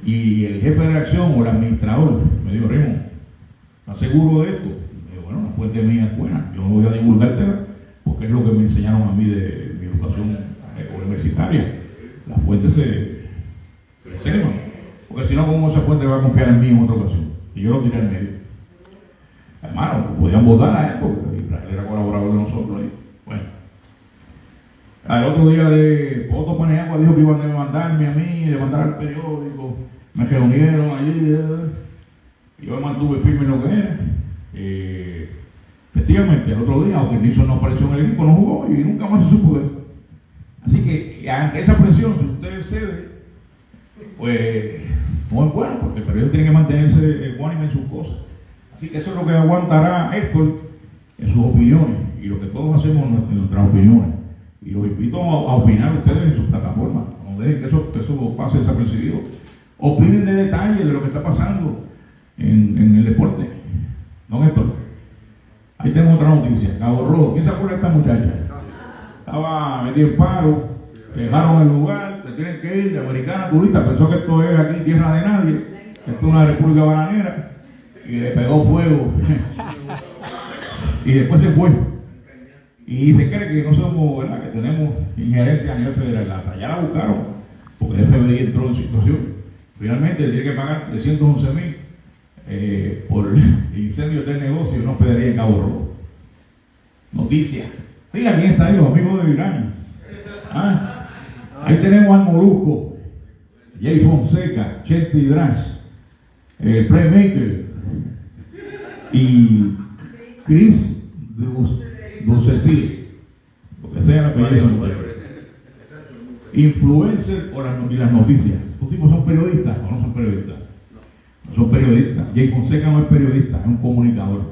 Y el jefe de redacción o el administrador me dijo: Raymond, ¿estás seguro de esto? Bueno, la fuente mía es buena, yo no voy a divulgártela porque es lo que me enseñaron a mí de mi educación universitaria. La fuente se reserva, porque si no, ¿cómo esa fuente va a confiar en mí en otra ocasión? Y yo lo tiré en medio. Hermano, podían votar a él porque Israel era colaborador de nosotros ahí. Bueno, al otro día de Poto Paniagua dijo que iban a demandarme a mí, demandar al periódico. Me reunieron allí y yo me mantuve firme en lo que era. Efectivamente, el otro día, Otis Nixon no apareció en el equipo, no jugó y nunca más se supo de él. Así que ante esa presión, si usted cede, pues no es bueno, porque el periodista tiene que mantenerse ecuánime en sus cosas. Así que eso es lo que aguantará Héctor en sus opiniones y lo que todos hacemos en nuestras opiniones. Y los invito a opinar ustedes en sus plataformas, no dejen que eso pase desapercibido. Opinen de detalle de lo que está pasando en el deporte. Don Héctor, ahí tenemos otra noticia. Cabo Rojo, ¿quién se acuerda de esta muchacha? Estaba metida en paro, dejaron el lugar, se tienen que ir, de americana turista, pensó que esto es aquí tierra de nadie, que esto es una república bananera, y le pegó fuego. Y después se fue. Y se cree que no somos, ¿verdad?, que tenemos injerencia a nivel federal. Hasta ya la buscaron, porque el FBI entró en situación. Finalmente le tiene que pagar 311,000 por el incendio del negocio de una hospedería en Cabo Rojo. Noticia. Diga quién está ahí, los amigos de Irán. ¿Ah? Ahí tenemos al Molusco, Jay Fonseca, Chetty Drash, el Playmaker y Chris Ducecil, lo que sea el apellido. Influencer y las noticias. ¿Estos tipos son periodistas o no son periodistas? No son periodistas. Jay Fonseca no es periodista, es un comunicador.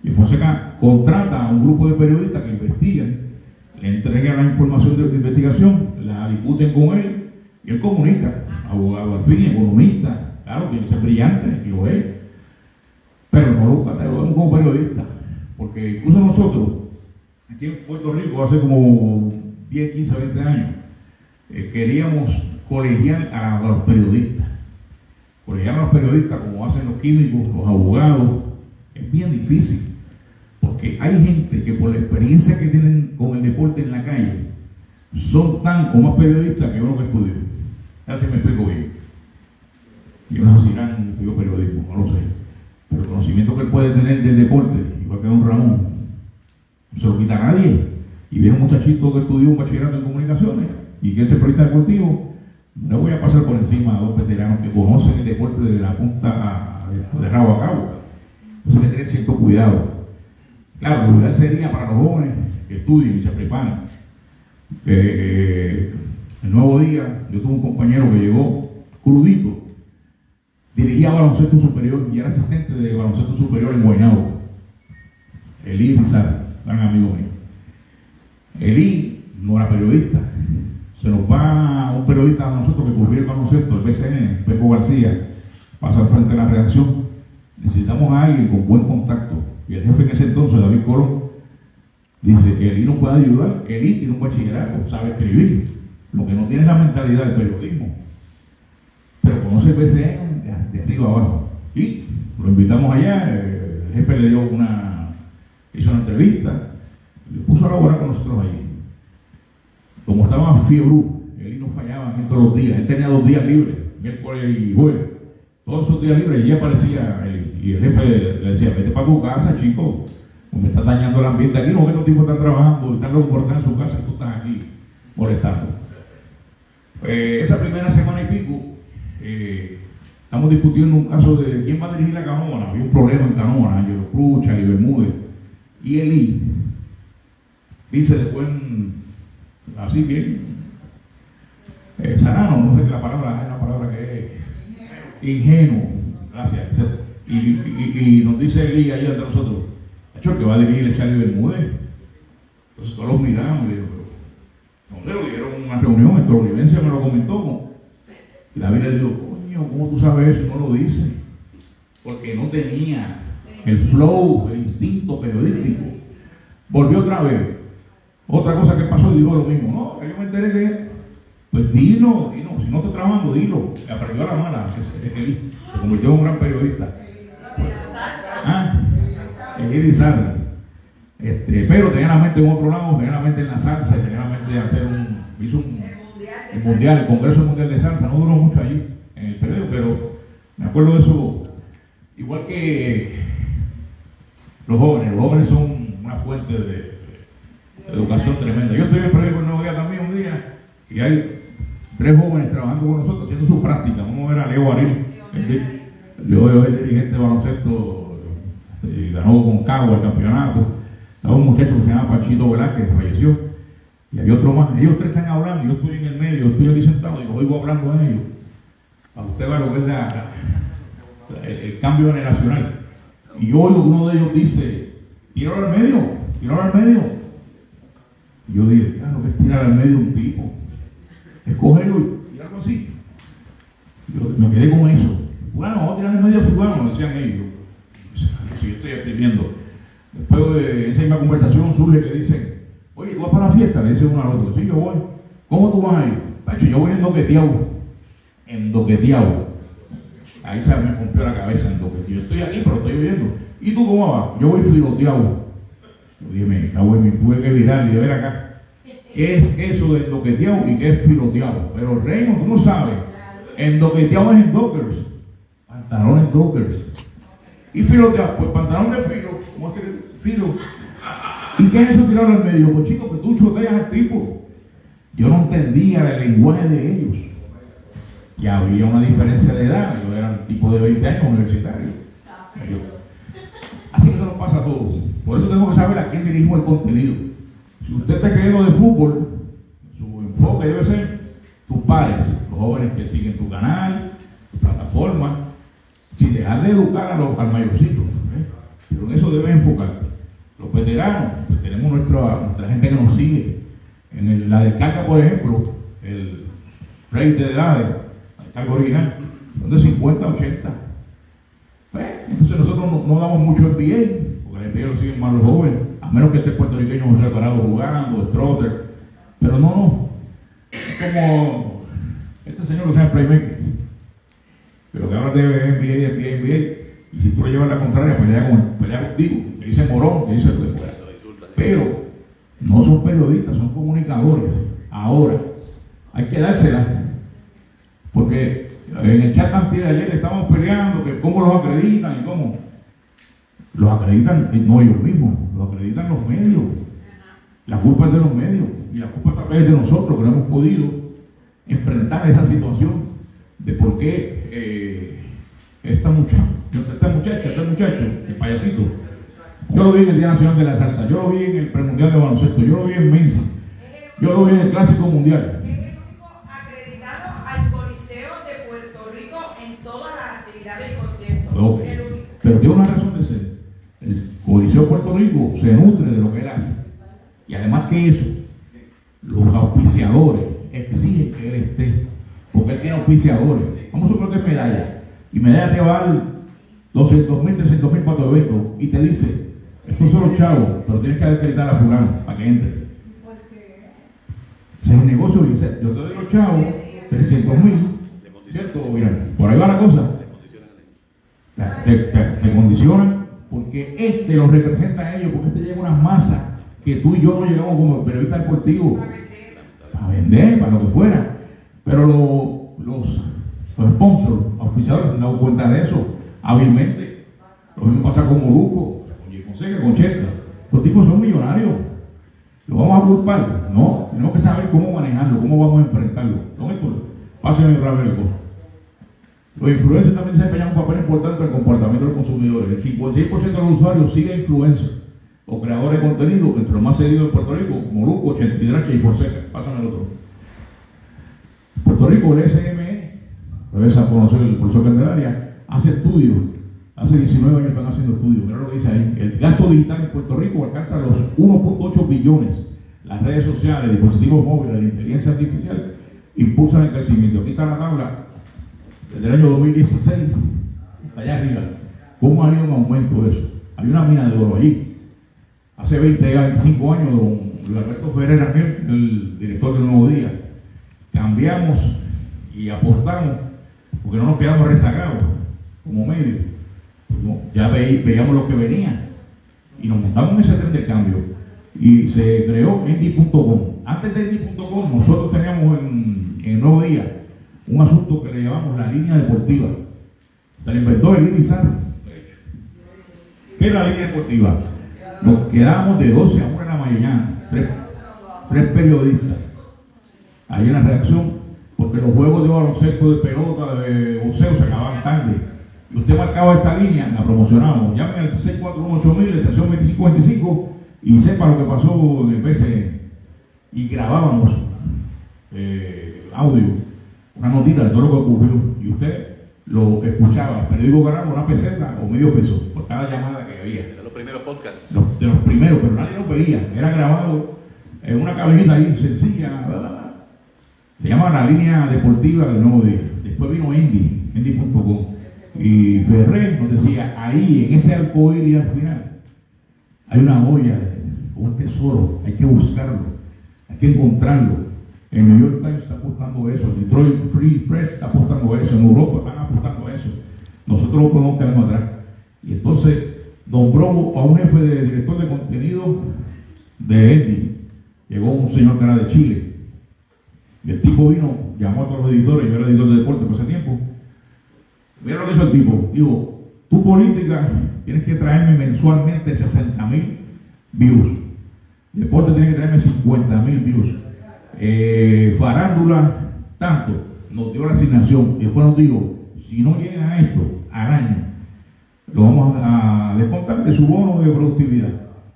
Y Fonseca contrata a un grupo de periodistas que investigan, le entregan la información de investigación, la discuten con él y él comunica. Abogado al fin, economista, claro, tiene que ser brillante, y lo es. Pero no lo vemos como periodista, porque incluso nosotros, aquí en Puerto Rico, hace como 10, 15, 20 años, queríamos colegiar a los periodistas. Colegiar a los periodistas como hacen los químicos, los abogados, es bien difícil. Porque hay gente que por la experiencia que tienen con el deporte en la calle, son tan o más periodistas que uno que estudió. Ya se me explico bien. Yo no sé si Irán estudió periodismo, no lo sé. Pero el conocimiento que él puede tener del deporte, igual que don Ramón, no se lo quita a nadie. Y viene un muchachito que estudió un bachillerato en comunicaciones y que es periodista deportivo, no le voy a pasar por encima a dos veteranos que conocen el deporte de la punta de rabo a cabo. Entonces hay que tener cierto cuidado. Claro, lo ideal sería para los jóvenes que estudien y se preparen. El nuevo día, yo tuve un compañero que llegó crudito dirigía baloncesto superior y era asistente de baloncesto superior en Guaynabo. Elí Rizal, gran amigo mío. Elí no era periodista. Se nos va un periodista a nosotros que cubría el baloncesto, el BCN, Pepo García, pasa al frente de la redacción. Necesitamos a alguien con buen contacto. Y el jefe en ese entonces, David Colón, dice que Elí nos puede ayudar. Elí tiene un bachillerato, sabe escribir, lo que no tiene es la mentalidad del periodismo, pero conoce el BCN de arriba abajo. Y lo invitamos allá, el jefe le dio hizo una entrevista, le puso a laborar con nosotros allí. Como estaba fiebrú, Elí no fallaba en todos los días, él tenía 2 días libres, miércoles y jueves. Todos esos días libres, y aparecía y el jefe le decía, vete para tu casa, chico, me estás dañando el ambiente aquí, no que estos tipos están trabajando, están locos por estar en su casa y tú estás aquí molestando. Esa primera semana y pico, estamos discutiendo un caso de quién va a dirigir la Canóvana. Había un problema en Canóvana, Angelo Cruz, Charlie Bermúdez, y Elí dice después, así bien, Sarano, no sé qué la palabra es, la palabra que es ingenuo, gracias, y nos dice Elí ahí ante nosotros, hecho que va a dirigir el Charlie Bermúdez. Entonces todos los miramos y le digo, pero ¿dónde lo dieron en una reunión? Esto Olivencia me lo comentó. Y David le dijo, coño, ¿cómo tú sabes eso? No lo dice. Porque no tenía el flow, el instinto periodístico. Volvió otra vez. Otra cosa que pasó y dijo lo mismo. No, que yo me enteré que, pues dilo, si no estás trabajando, dilo. Aprendió a la mala, que se convirtió en un gran periodista. Elí Rizal. Pero tenía la mente en otro lado, tenía la mente en la salsa, tenía la mente de hacer el mundial, el Congreso Mundial de Salsa. No duró mucho allí en el periodo, pero me acuerdo de eso. Igual que los jóvenes son una fuente de educación tremenda. Yo estoy en el periódico El Nuevo Día también un día y hay 3 jóvenes trabajando con nosotros haciendo su práctica. Uno era Leo Aril, el dirigente de baloncesto, ganó con Cagua el campeonato. Estaba un muchacho que se llama Pachito Velázquez, que falleció, y había otro más. Ellos 3 están hablando, yo estoy en el medio, estoy aquí sentado y los oigo hablando a ellos. Para que usted vea lo que es el cambio generacional. Y yo oigo que uno de ellos dice, tíralo al medio. Y yo dije, claro, que es tirar al medio un tipo. Escogerlo y tirarlo así. Yo me quedé con eso. Bueno, vamos a tirar al medio a fulano, decían ellos. Si yo estoy escribiendo. Después de esa misma conversación surge que dicen, oye, ¿tú vas para la fiesta? Le dice uno al otro, sí, yo voy. ¿Cómo tú vas a ir? Pacho, yo voy endoqueteado. Ahí se me rompió la cabeza endoqueteado. Yo estoy aquí, pero estoy oyendo. ¿Y tú cómo vas? Yo voy filoteado. Yo dije, me cago en mi, tuve que virar y de ver acá. ¿Qué es eso de endoqueteado y qué es filoteado? Pero Reino, tú no sabes. Endoqueteado es en dockers. Pantalones dockers. Y filoteado, pues pantalón de filo, ¿cómo es que filo? ¿Y qué es eso tirado al medio? Pues chico, que tú choteas al tipo. Yo no entendía el lenguaje de ellos. Y había una diferencia de edad. Yo era un tipo de 20 años universitario. Así que eso nos pasa a todos. Por eso tengo que saber a quién dirigimos el contenido. Si usted está creyendo de fútbol, su enfoque debe ser tus pares, los jóvenes que siguen tu canal, tu plataforma, sin dejar de educar al mayorcito. Pero en eso debes enfocarte. Los veteranos, pues tenemos nuestra gente que nos sigue. En la descarga, por ejemplo, el rate de edades, la descarga original, son de 50 a 80. Entonces nosotros no damos mucho NBA, porque el NBA lo siguen más los jóvenes, a menos que esté puertorriqueño reparado jugando, Strotter. Pero no. Es como este señor que se llama Playmaker. Pero que ahora debe NBA. Y si tú le llevas la contraria, pelea contigo. Que dice Morón, que dice. Pero no son periodistas, son comunicadores. Ahora, hay que dársela. Porque en el chat antes de ayer estamos peleando que cómo los acreditan y cómo. Los acreditan no ellos mismos, los acreditan los medios. La culpa es de los medios. Y la culpa también es de nosotros, que no hemos podido enfrentar esa situación de por qué este muchacho, el payasito, yo lo vi en el Día Nacional de la Salsa, yo lo vi en el Premundial de Baloncesto, yo lo vi en Mensa, yo lo vi en el Clásico Mundial. Es el único acreditado al Coliseo de Puerto Rico en todas las actividades. pero tiene una razón de ser. El Coliseo de Puerto Rico se nutre de lo que él hace. Y además que eso, los auspiciadores exigen que él esté, porque él tiene auspiciadores. Vamos a suponer que es Medalla, y Medalla te va a dar 200,000, 300,000 para tu evento, y te dice, estos son los chavos, pero tienes que acreditar a fulano para que entre. Ese es un negocio, dice, yo te doy los chavos, 300,000, ¿cierto? Mira, por ahí va la cosa. Te condicionan, porque los representa a ellos, porque llega unas masas que tú y yo no llegamos como periodistas deportivos para vender, para lo que fuera. Pero los sponsors, auspiciadores, no dan cuenta de eso hábilmente. Lo mismo pasa con Molusco, con Jay Fonseca, con Chester. Los tipos son millonarios. ¿Lo vamos a culpar? No, tenemos que saber cómo manejarlo, cómo vamos a enfrentarlo. Don Héctor, pásenme otra vez el cosa. Los influencers también desempeñan un papel importante en el comportamiento de los consumidores. El 56% de los usuarios sigue influencers o creadores de contenido, entre los más seguidos de Puerto Rico, Molusco, Chester y Fonseca. Pásame el otro. Puerto Rico, el SME, regresa a conocer el profesor Candelaria, hace estudios. Hace 19 años están haciendo estudios. Mira lo que dice ahí. El gasto digital en Puerto Rico alcanza los 1.8 billones. Las redes sociales, dispositivos móviles, la inteligencia artificial impulsan el crecimiento. Aquí está la tabla desde el año 2016 hasta allá arriba. ¿Cómo ha habido un aumento de eso? Hay una mina de oro allí. Hace 25 años, don Luis Alberto Ferrer Rangel, el director del Nuevo Día, cambiamos y apostamos porque no nos quedamos rezagados como medio. Ya veíamos lo que venía y nos montamos en ese tren de cambio y se creó Endy.com. Antes de Endy.com nosotros teníamos en el Nuevo Día un asunto que le llamamos la línea deportiva. Se le inventó el Irizar. ¿Qué es la línea deportiva? Nos quedamos de 12 a 1 de la mañana, tres periodistas ahí en la redacción, porque los juegos de baloncesto, de pelota, de boxeo se acababan tarde. Y usted marcaba esta línea, la promocionamos. Llamen al 6418000, estación 2525, y sepa lo que pasó en el PC. Y grabábamos audio, una notita de todo lo que ocurrió. Y usted lo escuchaba. El periódico ganaba una peseta o medio peso por cada llamada que había. De los primeros podcasts. De los primeros, pero nadie los veía. Era grabado en una cabinita ahí sencilla. Se llama la línea deportiva del Nuevo Día. Después vino Endy.com. Y Ferrer nos decía, ahí en ese arcoíris al final hay una joya, un tesoro, hay que buscarlo, hay que encontrarlo. El New York Times está apostando eso, el Detroit Free Press está apostando eso, en Europa están apostando eso. Nosotros no podemos quedarnos atrás. Y entonces nombró a un jefe de director de contenido de Endy. Llegó un señor que era de Chile. Y el tipo vino, llamó a todos los editores, yo era editor de deporte por ese tiempo. Mira lo que hizo el tipo. Digo, tu política tienes que traerme mensualmente 60,000 views. Deporte tiene que traerme 50,000 views. Farándula, tanto. Nos dio la asignación. Y después nos dijo, si no llega a esto al año, lo vamos a descontar de su bono de productividad.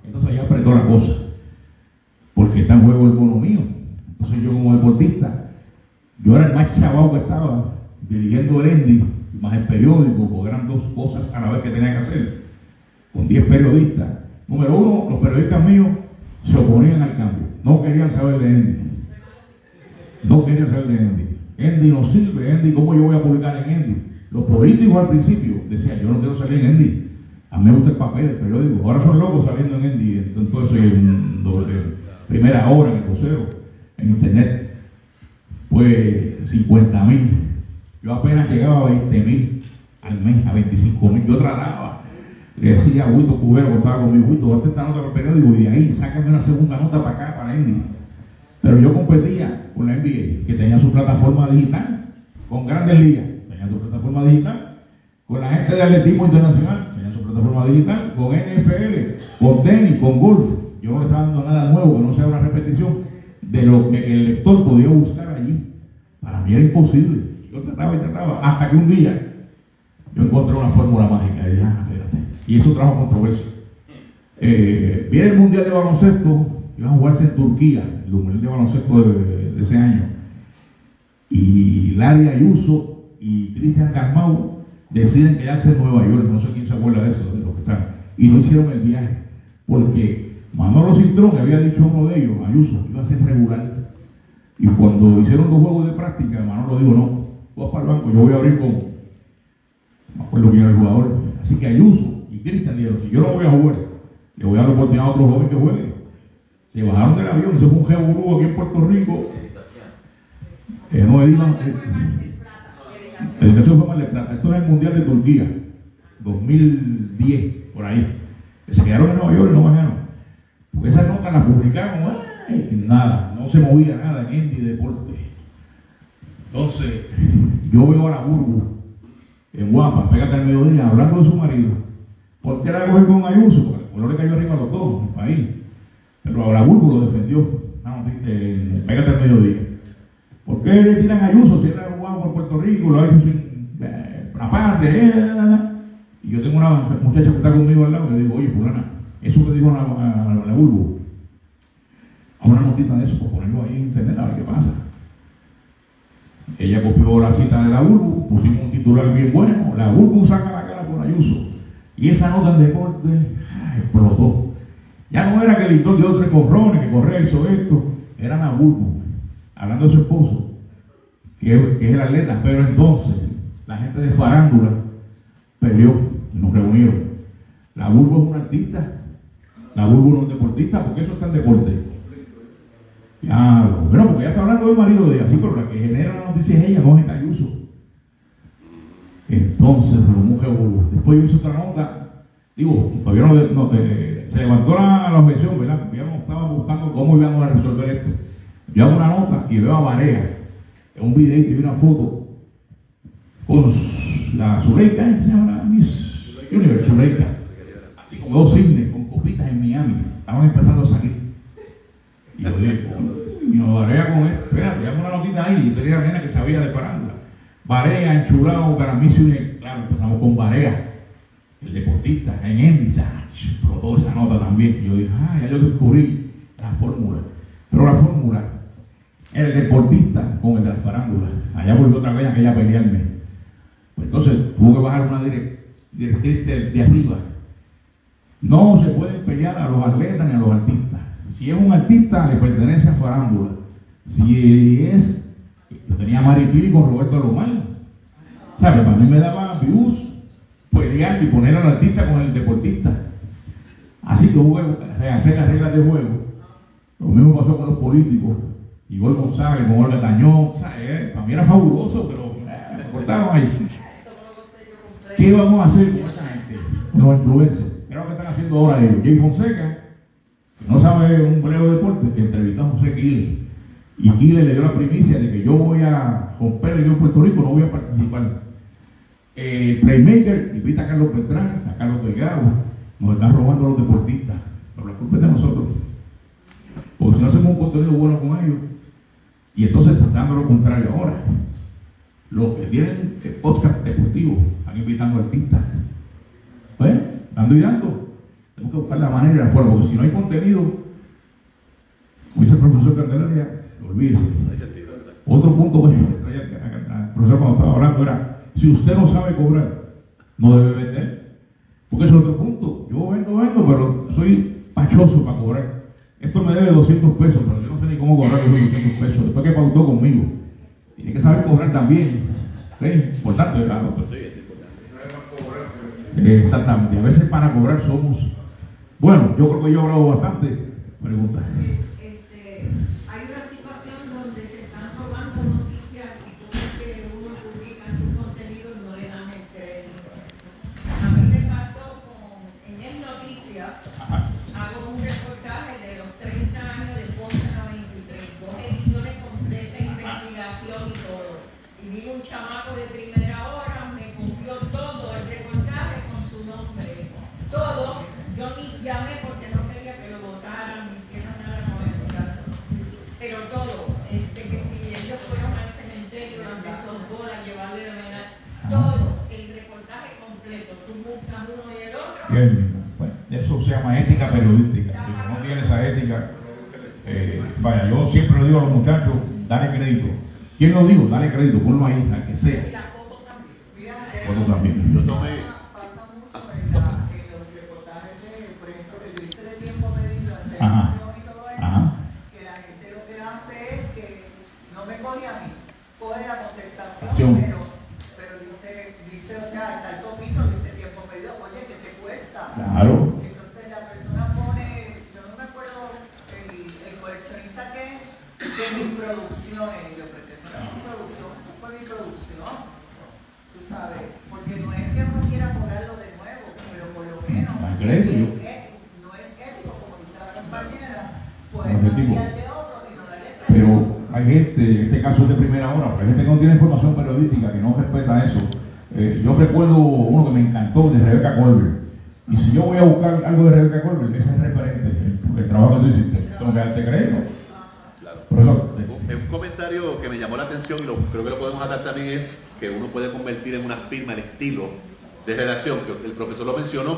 Entonces ahí apretó la cosa. Porque está en juego el bono mío. Entonces yo como deportista, yo era el más chavado que estaba dirigiendo el Endy, más el periódico, porque eran dos cosas a la vez que tenía que hacer, con 10 periodistas. Número uno, los periodistas míos se oponían al cambio, no querían saber de Endy. No querían saber de Endy. Endy no sirve, Endy, ¿cómo yo voy a publicar en Endy? Los políticos al principio decían, yo no quiero salir en Endy, a mí me gusta el papel, el periódico. Ahora son locos saliendo en Endy, entonces en primera hora, en el vocero, en internet. Pues 50,000. Yo apenas llegaba a 20,000 al mes, a 25,000. Yo trataba, le decía a Huito Cubero, que estaba conmigo, Huito, date esta nota para el periódico y de ahí sácame una segunda nota para acá, para Endy. Pero yo competía con la NBA, que tenía su plataforma digital, con Grandes Ligas, tenía su plataforma digital, con la gente de atletismo internacional, tenía su plataforma digital, con NFL, con tenis, con golf. Yo no le estaba dando nada nuevo, que no sea una repetición de lo que el lector podía buscar allí. Para mí era imposible. Yo trataba y trataba, hasta que un día yo encontré una fórmula mágica y dije, espérate. Y eso trajo controversia. Viene el Mundial de Baloncesto, iba a jugarse en Turquía, el Mundial de Baloncesto de ese año. Y Larry Ayuso y Cristian Dalmau deciden quedarse en Nueva York, no sé quién se acuerda de eso, de los que están, y no hicieron el viaje, porque Manolo Cintrón había dicho a uno de ellos, Ayuso, iba a ser regular, y cuando hicieron los juegos de práctica, Manolo dijo, no, vas para el banco, yo voy a abrir con, no me acuerdo quién era el jugador, así que Ayuso y Cristian dijeron, si yo no voy a jugar, le voy a dar la oportunidad a otro joven que juegue. Se bajaron del avión, eso fue un jeburú aquí en Puerto Rico. No editan. La educación fue Mar del Plata. Esto es el Mundial de Turquía, 2010, por ahí. Que se quedaron en Nueva York y no bajaron. Porque esas notas las publicaron, nada, no se movía nada en Indy Deporte. Entonces, yo veo a la Burbu en Guapa, pégate al mediodía, hablando de su marido. ¿Por qué la coge con Ayuso? Porque el color le cayó arriba a los dos, en el país. Pero ahora Burbu lo defendió. Pégate al mediodía. ¿Por qué le tiran a Ayuso si él ha jugado por Puerto Rico, lo ha hecho sin la patria? Y yo tengo una muchacha que está conmigo al lado y le digo, oye, fulana, eso que dijo la Burbu, a una notita de eso, por ponerlo ahí en internet a ver qué pasa. Ella copió la cita de la Burbu, pusimos un titular bien bueno, la Burbu saca la cara por Ayuso. Y esa nota en deporte explotó. Ya no era que el editor dio 3 corrones, que Correa hizo esto, era la Burbu, hablando de su esposo, que es el atleta, pero entonces la gente de farándula peleó, nos reunieron. La Burbu es una artista, la Burbu no es deportista, porque eso está en deporte. Ya, bueno, porque ya está hablando del marido de ella, sí, pero la que genera la noticia es ella, no es Ayuso. Entonces, después yo hice otra nota, digo, todavía no se levantó la objeción, ¿verdad? Porque ya no estaba buscando cómo íbamos a resolver esto. Yo hago una nota y veo a Barea en un video y una foto con la Zuleika, ¿qué se llama? Miss Universe, Zuleika, así como 2 cisnes con copitas en Miami, estaban empezando a salir. Y yo digo, y nos Barea con esto, espérate, hago una notita ahí, y tenía la nena que sabía de farándula. Barea, enchulado, para mí, claro, empezamos con Barea, el deportista, en Indy, explotó esa nota también. Y yo dije, ya yo descubrí la fórmula. Pero la fórmula, el deportista con el de la farándula. Allá volvió otra vez a aquella pelearme. Pues entonces tuvo que bajar una directriz de arriba. No se pueden pelear a los atletas ni a los artistas. Si es un artista, le pertenece a farándula. Si es, yo tenía a Maripili con Roberto Alomar. ¿Sabes? Para mí me daba views pelear y poner al artista con el deportista. Así que hubo que rehacer las reglas de juego. Lo mismo pasó con los políticos. Igor González, con Olga Tañón. Para mí era fabuloso, pero me cortaron ahí. ¿Qué vamos a hacer con esa gente? Con los influencers. ¿Qué es lo que están haciendo ahora ellos? Jay Fonseca, que no sabe un breve deporte, que entrevistó a José Quiles. Y Quiles le dio la primicia de que yo voy a romper yo en Puerto Rico, no voy a participar. Playmaker invita a Carlos Beltrán, a Carlos Delgado, nos están robando a los deportistas, pero la culpa es de nosotros, porque si no hacemos un contenido bueno con ellos, y entonces están dando lo contrario ahora. Los que tienen podcast deportivo están invitando artistas, dando y dando. Tenemos que buscar la manera de afuera, porque si no hay contenido, como dice el profesor Candelaria, olvídese. Otro punto que el profesor cuando estaba hablando era, si usted no sabe cobrar, no debe vender. Porque ese es otro punto. Yo vendo, pero soy pachoso para cobrar. Esto me debe 200 pesos, pero yo no sé ni cómo cobrar esos 200 pesos. Después que pautó conmigo. Tiene que saber cobrar también. Importante, ¿verdad? Sí, es importante. Exactamente. A veces para cobrar somos... Bueno, yo creo que yo he hablado bastante. Pregunta. Hay una situación donde se están robando noticias y como que uno publica su contenido y no le dan el crédito. A mí me pasó en El Noticias, hago un reportaje de los 30 años de Ponce 93, 2 ediciones completas, investigación y todo. Y vino un chamaco de primera hora, me copió todo el reportaje con su nombre. Todo, yo ni llamé porque no quería que lo votaran ni hicieran nada con el muchacho. Pero todo, que si ellos fueron al cementerio, donde softball, a llevarle la medalla, todo, el reportaje completo, tú buscas uno y el otro. Bien, bueno, eso se llama ética periodística. Si no tiene esa ética, vaya, yo siempre le digo a los muchachos, dale crédito. ¿Quién lo dijo? Dale crédito, ponlo ahí, al que sea. Y la foto también. recuerdo también. Yo tomé. Pasa mucho en los reportajes de, por ejemplo, que yo hice de tiempo medido en Ajá. televisión y todo eso, Ajá. que la gente lo que hace es que no me coge a mí, coge la Acción. contestación, pero dice, o sea, está el topito, dice tiempo medido, oye, ¿qué te cuesta? Claro. Entonces la persona pone, yo no me acuerdo el coleccionista que mis producciones, y yo, pero eso no es mi producción, eso fue mi producción, tú sabes, porque no es que uno quiera cobrarlo de nuevo, pero por lo menos Ah, crédito. no es ético, como dice la compañera, pues Objetivo. cambiar de otro y no darle crédito. Pero hay gente, en este caso es de primera hora, pero hay gente que no tiene información periodística, que no respeta eso. Yo recuerdo uno que me encantó de Rebecca Colbert. Y si yo voy a buscar algo de Rebecca Colbert, ese es el referente, el trabajo que tú hiciste. Tengo que darte crédito. Claro. Profesor, Un comentario que me llamó la atención y creo que lo podemos atar también es que uno puede convertir en una firma el estilo de redacción, que el profesor lo mencionó,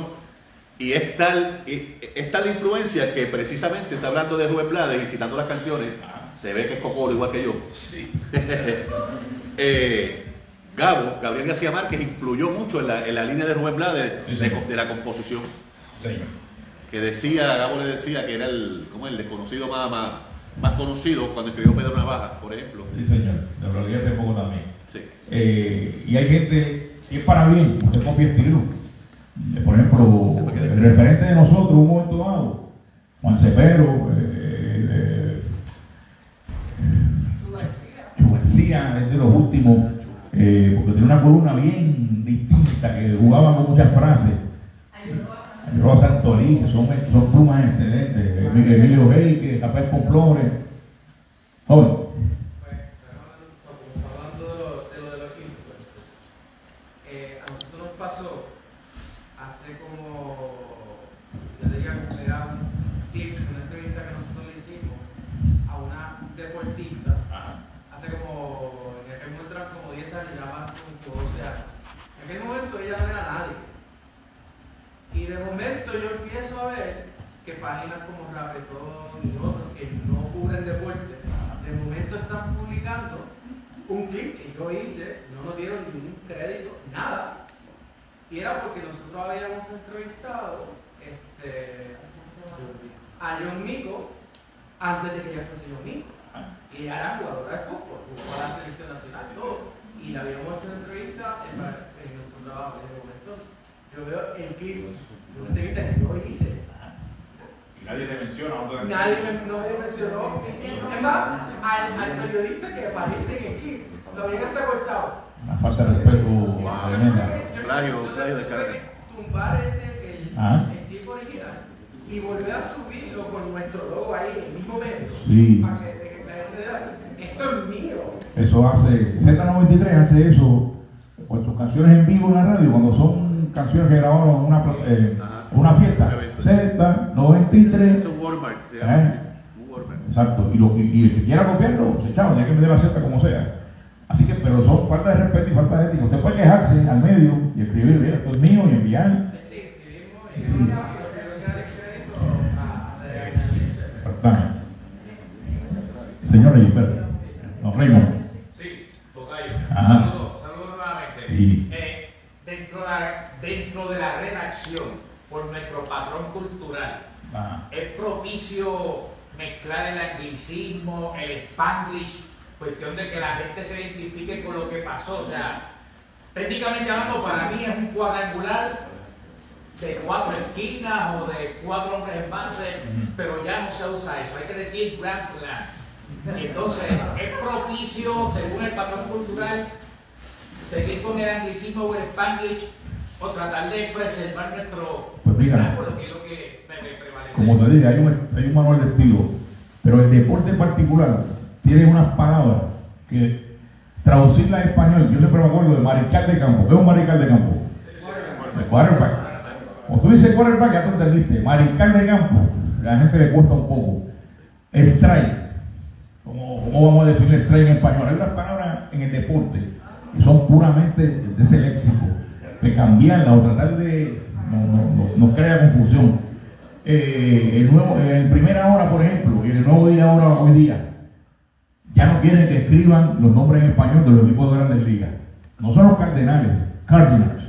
y es tal la influencia que precisamente está hablando de Rubén Blades y citando las canciones, se ve que es cocoro igual que yo. sí. Gabriel García Márquez influyó mucho en la línea de Rubén Blades Sí, señor. de la composición, Señor. que decía, Gabo le decía que era el desconocido más conocido cuando escribió Pedro Navaja, por ejemplo. Sí, señor. Lo leí hace poco también. Sí. Y hay gente, si es para bien, usted copia estilo. Por ejemplo, el referente de nosotros, un momento dado, Juan Cepero, García es de los últimos, porque tiene una columna bien distinta, que jugaba con muchas frases. Rosa Santorí, que son plumas excelentes. Emilio Rey, Capel con Flores. Joven. Hablando de lo de los influencers, a nosotros nos pasó hace como, yo diría que era un clip, una entrevista que nosotros le hicimos a una deportista, hace como, en aquel momento eran como 10 años, ya más como 12 años. En aquel momento ella no era nadie. Y de momento yo empiezo a ver que páginas como Rapetón y otros que no cubren deporte, de momento están publicando un clip que yo hice, no nos dieron ningún crédito, nada. Y era porque nosotros habíamos entrevistado a John Mico antes de que ella fuese John Mico. Y ella era jugadora de fútbol, jugó a la selección nacional, todo. Y le habíamos hecho una entrevista en nuestro trabajo en ese momento. Yo veo el clip de una entrevista que yo hice. Y nadie te menciona. Nadie me mencionó. Es más, al periodista que aparece en el clip, lo habían hasta cortado. Una falta de respeto a la leyenda. Plagio de tuve carga. que tumbar el clip original y volver a subirlo con nuestro logo ahí, el mismo medio. Sí. Para que la gente vea, esto es mío. Eso hace, Z93 hace eso con sus canciones en vivo en la radio, cuando son canciones que grabaron en una fiesta. Z93. Es un watermark, se llama. Un watermark. Exacto. Y el que quiera copiarlo, se echaba, tiene que meter la Z como sea. Así que, pero son falta de respeto y falta de ética. Usted puede quejarse al medio y escribir, mira, esto es mío, y enviar. Sí, escribimos y no quiero dar el crédito a Exactamente. Señor Gilberto. Don Raymond. Sí, tocayo. Ajá. Saludos nuevamente. Sí. Dentro de la redacción, por nuestro patrón cultural, Ajá. es propicio mezclar el anglicismo, el spanglish, cuestión de que la gente se identifique con lo que pasó. O sea, técnicamente hablando, para mí es un cuadrangular de 4 esquinas o de 4 hombres en base, pero ya no se usa eso, hay que decir Grand Slam. Y entonces es propicio, según el patrón cultural, seguir con el anglicismo o el spanglish o tratar de preservar nuestro Pues mira, por lo que es lo que prevalece. como te dije, hay un manual de estilo, pero el deporte en particular tiene unas palabras que traducirlas en español, yo siempre me acuerdo de mariscal de campo. ¿Qué es un mariscal de campo? Quarterback. Cuando tú dices quarterback, ya tú entendiste. Mariscal de campo, a la gente le cuesta un poco. Strike. ¿Cómo vamos a definir strike en español? Hay unas palabras en el deporte que son puramente de ese léxico, de cambiarla o tratar de no crea confusión. En primera hora, por ejemplo, y en el nuevo día ahora hoy día, ya no quieren que escriban los nombres en español de los equipos de grandes ligas. No son los Cardenales Cardinals.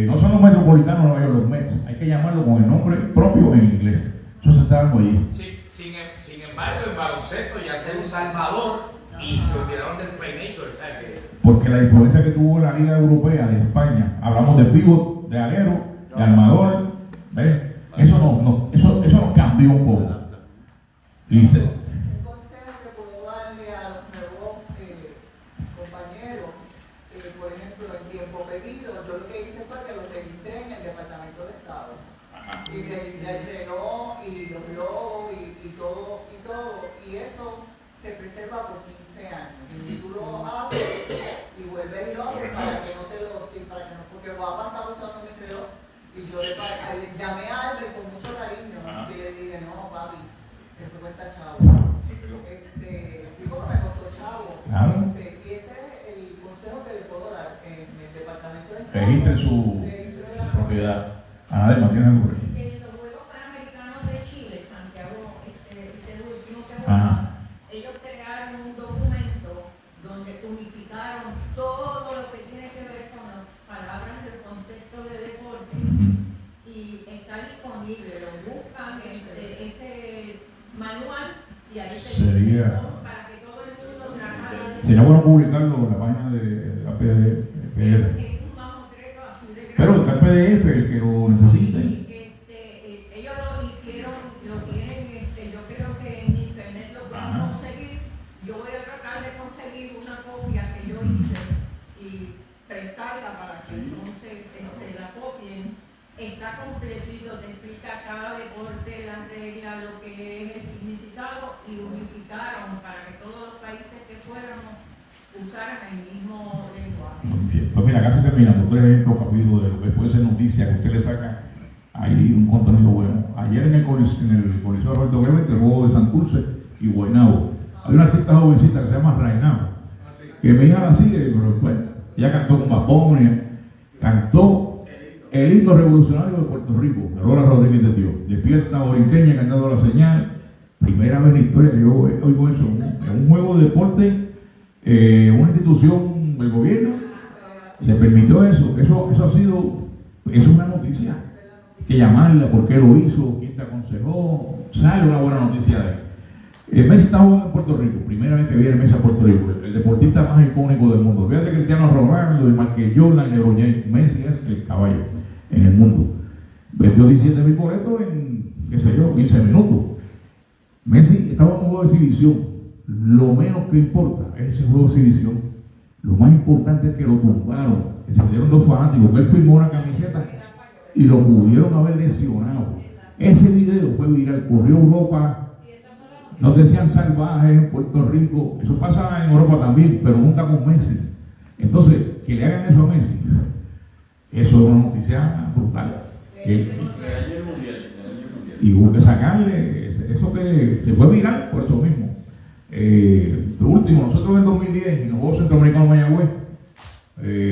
No son los metropolitanos de Nueva York, los Mets. Hay que llamarlo con el nombre propio en inglés. Eso se está dando allí. Sí, sin embargo, el baloncesto ya sea un salvador y se olvidaron del playmaker, o sea que... Porque la influencia que tuvo la Liga Europea de España, hablamos de pívot, de alero, de armador, ¿ves? Eso nos cambió un poco. Dice. El consejo que puedo darle a los nuevos compañeros, por ejemplo, en tiempo pedido, yo lo que hice fue que los registré en el Departamento de Estado. Y registré el reloj y los globos y todo, y eso se preserva por 15 años. Si tú lo haces y vuelves loco para que no te lo, porque guapa estaba usando mi reloj y yo le llamé a Albert con mucho cariño y le dije, no papi, eso cuesta chavo. Sí, porque me costó chavo. Y ese es el consejo que le puedo dar en el Departamento de Estado. Registre su propiedad. Además, tiene algo por ahí. En los Juegos Panamericanos de Chile, Santiago, este último que ellos crearon un documento donde unificaron todo lo que tiene que ver con las palabras del concepto de deporte y está disponible, lo buscan ese manual y ahí Sería para que todo el mundo trabajara. sería bueno publicarlo en la página de la PDF. Es un mamotreto así de grande. Pero está el PDF, el que lo necesite. Ellos lo hicieron, lo tienen, yo creo que en internet lo pueden conseguir. Yo voy a tratar de conseguir una copia que yo hice y prestarla para que entonces la copien. Está completito, te explica cada deporte, las reglas, lo que es el significado y unificaron para que todos los países que fuéramos usaran el mismo lenguaje. Muy bien. Pues mira, acá se termina por 3 ejemplos rápidos de lo que puede ser noticia, que usted le saca ahí un contenido bueno. Ayer en el Coliseo Roberto Clemente, el juego de Santurce y Guaynabo, hay una artista jovencita que se llama Rainabo, que mi hija la sigue, pero después ella cantó con Bad Bunny, cantó el himno revolucionario de Puerto Rico, Aurora Rodríguez de Tío, despierta borinqueña cantando la señal. Primera vez en la historia que yo oigo eso, en un juego de deporte, una institución del gobierno se permitió eso ha sido, es una noticia, que llamarla, por qué lo hizo, quién te aconsejó, sale una buena noticia de él. Messi está jugando en Puerto Rico, primera vez que viene Messi a Puerto Rico, el deportista más icónico del mundo. Fíjate que Cristiano Ronaldo, Michael Jordan, LeBron James, Messi es el caballo en el mundo. Vendió 17,000 boletos en, 15 minutos. Messi estaba en un juego de exhibición. Lo menos que importa es ese juego de exhibición. Lo más importante es que lo tumbaron, que se dieron 2 fanáticos, que él firmó una camiseta y lo pudieron haber lesionado. Ese video fue viral, corrió Europa. Nos decían salvajes en Puerto Rico, eso pasa en Europa también, pero nunca con Messi. Entonces, que le hagan eso a Messi, eso es una noticia brutal. Y hubo que sacarle eso que se fue viral por eso mismo. Lo último, nosotros en 2010, en los Juegos Centroamericanos Mayagüez,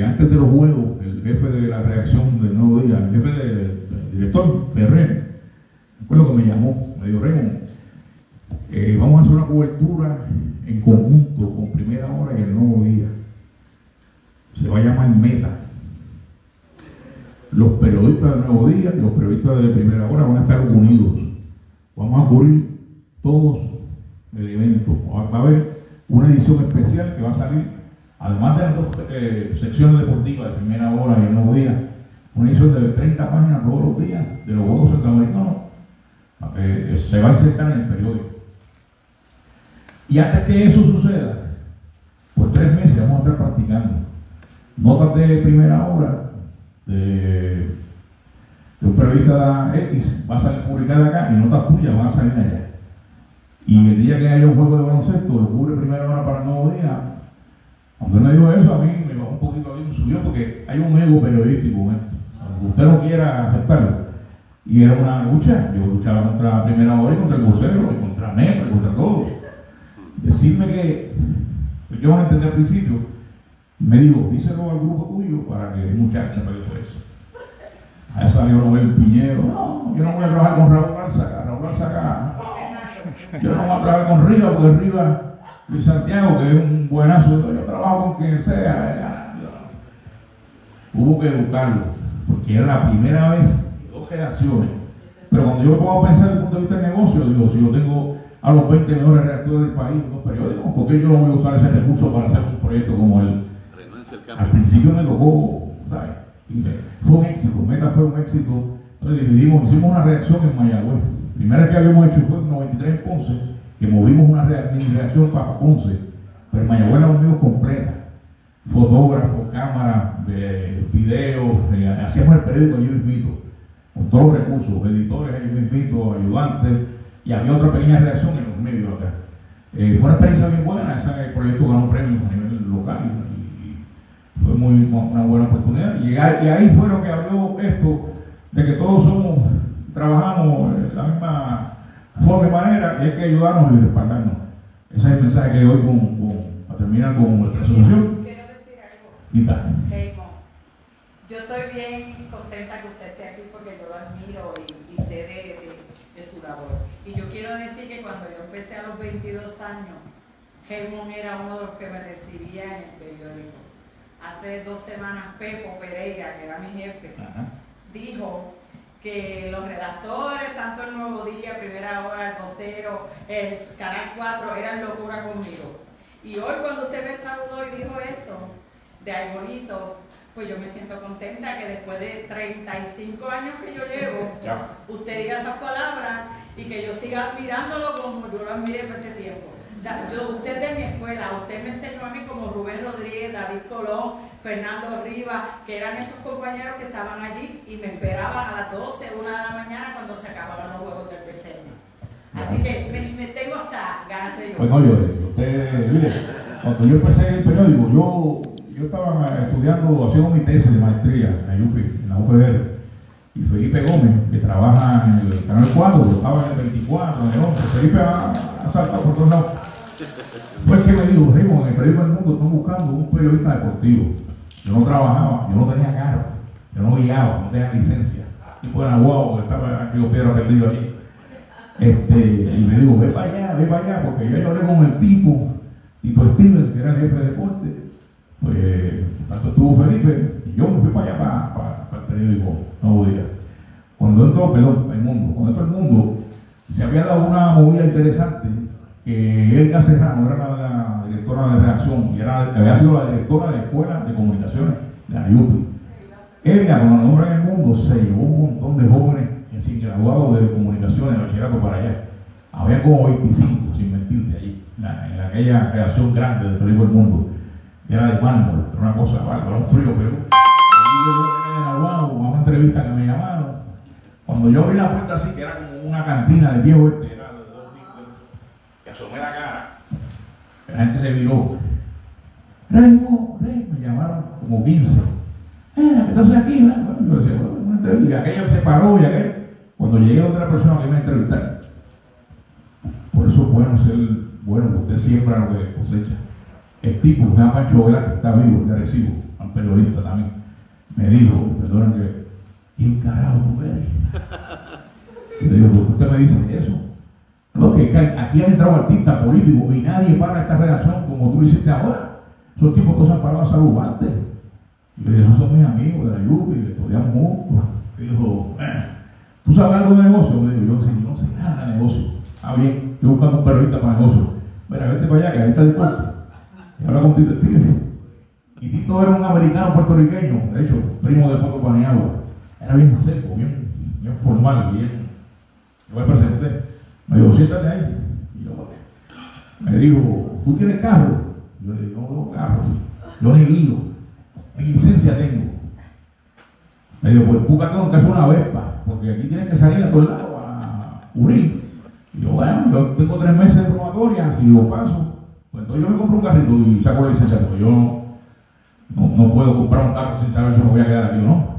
antes de los Juegos, el jefe de la redacción del Nuevo Día, el jefe del director, Ferrer, recuerdo que me llamó, me dijo, Raymond, vamos a hacer una cobertura en conjunto con Primera Hora y el Nuevo Día. Se va a llamar Meta. Los periodistas del Nuevo Día y los periodistas de Primera Hora van a estar unidos. Vamos a cubrir todos el evento. Va a haber una edición especial que va a salir, además de las 2 secciones deportivas de Primera Hora y el Nuevo Día, una edición de 30 páginas todos los días de los Juegos Centroamericanos. Se va a insertar en el periódico. Y antes que eso suceda, por 3 meses vamos a estar practicando. Notas de Primera Hora de un periodista X va a salir publicada acá y notas tuyas van a salir allá. Y el día que haya un juego de baloncesto, lo cubre Primera Hora para el Nuevo Día. Cuando él me dijo eso, a mí me bajó un poquito bien, subió porque hay un ego periodístico en esto. Aunque usted no quiera aceptarlo. Y era una lucha. Yo luchaba contra Primera Hora y contra el vocero, y contra Neto, y contra todo. Decirme que yo van a entender al principio, me dijo, díselo al grupo tuyo para que el muchacho me dijo eso. Allá salió Robert Piñero, no, yo no voy a trabajar con Raúl Alzaga, yo no voy a trabajar con Rivas, porque Rivas, Luis Santiago, que es un buenazo, yo trabajo con quien sea. hubo que educarlos, porque era la primera vez en 2 generaciones. Pero cuando yo me pongo a pensar desde el punto de vista del negocio, digo, si yo tengo a los 20 mejores redactores del país, los periódicos, ¿por qué yo no voy a usar ese recurso para hacer un proyecto como el? Al principio me tocó, ¿sabes? Fue un éxito, Meta fue un éxito. Entonces dividimos, hicimos una reacción en Mayagüez. La primera vez que habíamos hecho fue en 93 en Ponce, que movimos una reacción para Ponce, pero en Mayagüez la movimos completa. Fotógrafos, cámaras, videos, hacíamos el periódico yo invito, con todos los recursos, editores yo invito, ayudantes, y había otra pequeña reacción en los medios acá. Fue una experiencia bien buena, ese proyecto ganó premios a nivel local y fue una buena oportunidad. Y ahí fue lo que abrió esto, de que todos trabajamos de la misma forma y manera, y hay que ayudarnos y respaldarnos. Ese es el mensaje que doy para terminar con nuestra asociación. Quiero decir algo. Raymond, yo estoy bien contenta que usted esté aquí porque yo lo admiro y sé de su labor. Y yo quiero decir que cuando yo empecé a los 22 años, Raymond era uno de los que me recibía en el periódico. Hace 2 semanas Pepo Pereira, que era mi jefe, dijo que los redactores, tanto el Nuevo Día, Primera Hora, El Vocero, el Canal 4, eran locura conmigo. Y hoy cuando usted me saludó y dijo eso, de Arbolito, pues yo me siento contenta que después de 35 años que yo llevo, usted diga esas palabras y que yo siga admirándolo como yo lo admiré por ese tiempo. Usted de mi escuela, usted me enseñó a mí como Rubén Rodríguez, David Colón, Fernando Rivas, que eran esos compañeros que estaban allí y me esperaban a las 12, 1 de la mañana cuando se acababan los juegos del PCM. Así que me tengo hasta ganas de llorar. Bueno, mire, cuando yo empecé el periódico, yo estaba estudiando, haciendo mi tesis de maestría en la UPR, y Felipe Gómez, que trabaja en el Canal 4, estaba en el 24, en el 11, Felipe ha saltado por todos lados. Fue el que me dijo, Raymond, en el periódico del Mundo están buscando un periodista deportivo. Yo no trabajaba, yo no tenía carro, yo no guiaba, no tenía licencia. Tipo de Nahuatl, que estaba en Río Piedra perdido ahí. Y me dijo, ve para allá, porque yo hablé con el tipo, Tito Steven, que era el jefe de deporte. Pues, tanto estuvo Felipe, y yo me fui para allá, para el periódico Nuevo Día. Cuando entró, El Mundo, se había dado una movida interesante, que Elga Serrano era la directora de redacción, y había sido la directora de Escuela de Comunicaciones de la UPI. Ella, cuando nombra en El Mundo, se llevó un montón de jóvenes sin graduados de comunicaciones, de bachillerato para allá. Había como 25, sin mentirte, allí, en aquella redacción grande del periódico El Mundo. Era de mármol, era una cosa, era un frío, pero a una entrevista que me llamaron. Cuando yo abrí la puerta así, que era como una cantina de viejo era de 2 litros, que asomé la cara, la gente se miró. Raymond, me llamaron como 15. ¿Qué estás aquí? Bueno, yo decía, una entrevista, y aquello se paró, y aquello. Cuando llegué a otra persona que me entrevistar, por eso es bueno ser bueno, que usted siembra lo que cosecha. El tipo, que se llama Pancho Vela, que está vivo, de Arecibo, un periodista también, me dijo, perdón, ¿quién carajo tú eres? Y le digo, ¿por qué usted me dice eso? No, que aquí han entrado artistas políticos y nadie para esta redacción como tú lo hiciste ahora. Esos tipos todos se han parado a saludarte. Y le dije, esos son mis amigos de la Yupi, que estudiamos juntos. Y dijo, ¿tú sabes algo de negocio? Le digo, yo no sé nada de negocio. Ah, bien, estoy buscando un periodista para negocio. Mira, vete para allá, que ahí está el deporte. Y habla con Tito Steven. Y Tito era un americano puertorriqueño, de hecho, primo de Paco Paniagua. Era bien seco, bien formal, bien. Yo me presenté. Me dijo, siéntate ahí. Y yo, me dijo, ¿tú tienes carro? Yo le digo, no tengo carro. Yo ni guío. Mi licencia tengo. Me dijo, pues búscate un caso una Vespa, porque aquí tienes que salir a todos lados a Uril. Y yo, bueno, yo tengo 3 meses de probatoria, si lo paso. Pues entonces yo me compro un carrito y saco la licencia, porque yo no puedo comprar un carro sin saber si me voy a quedar aquí o no.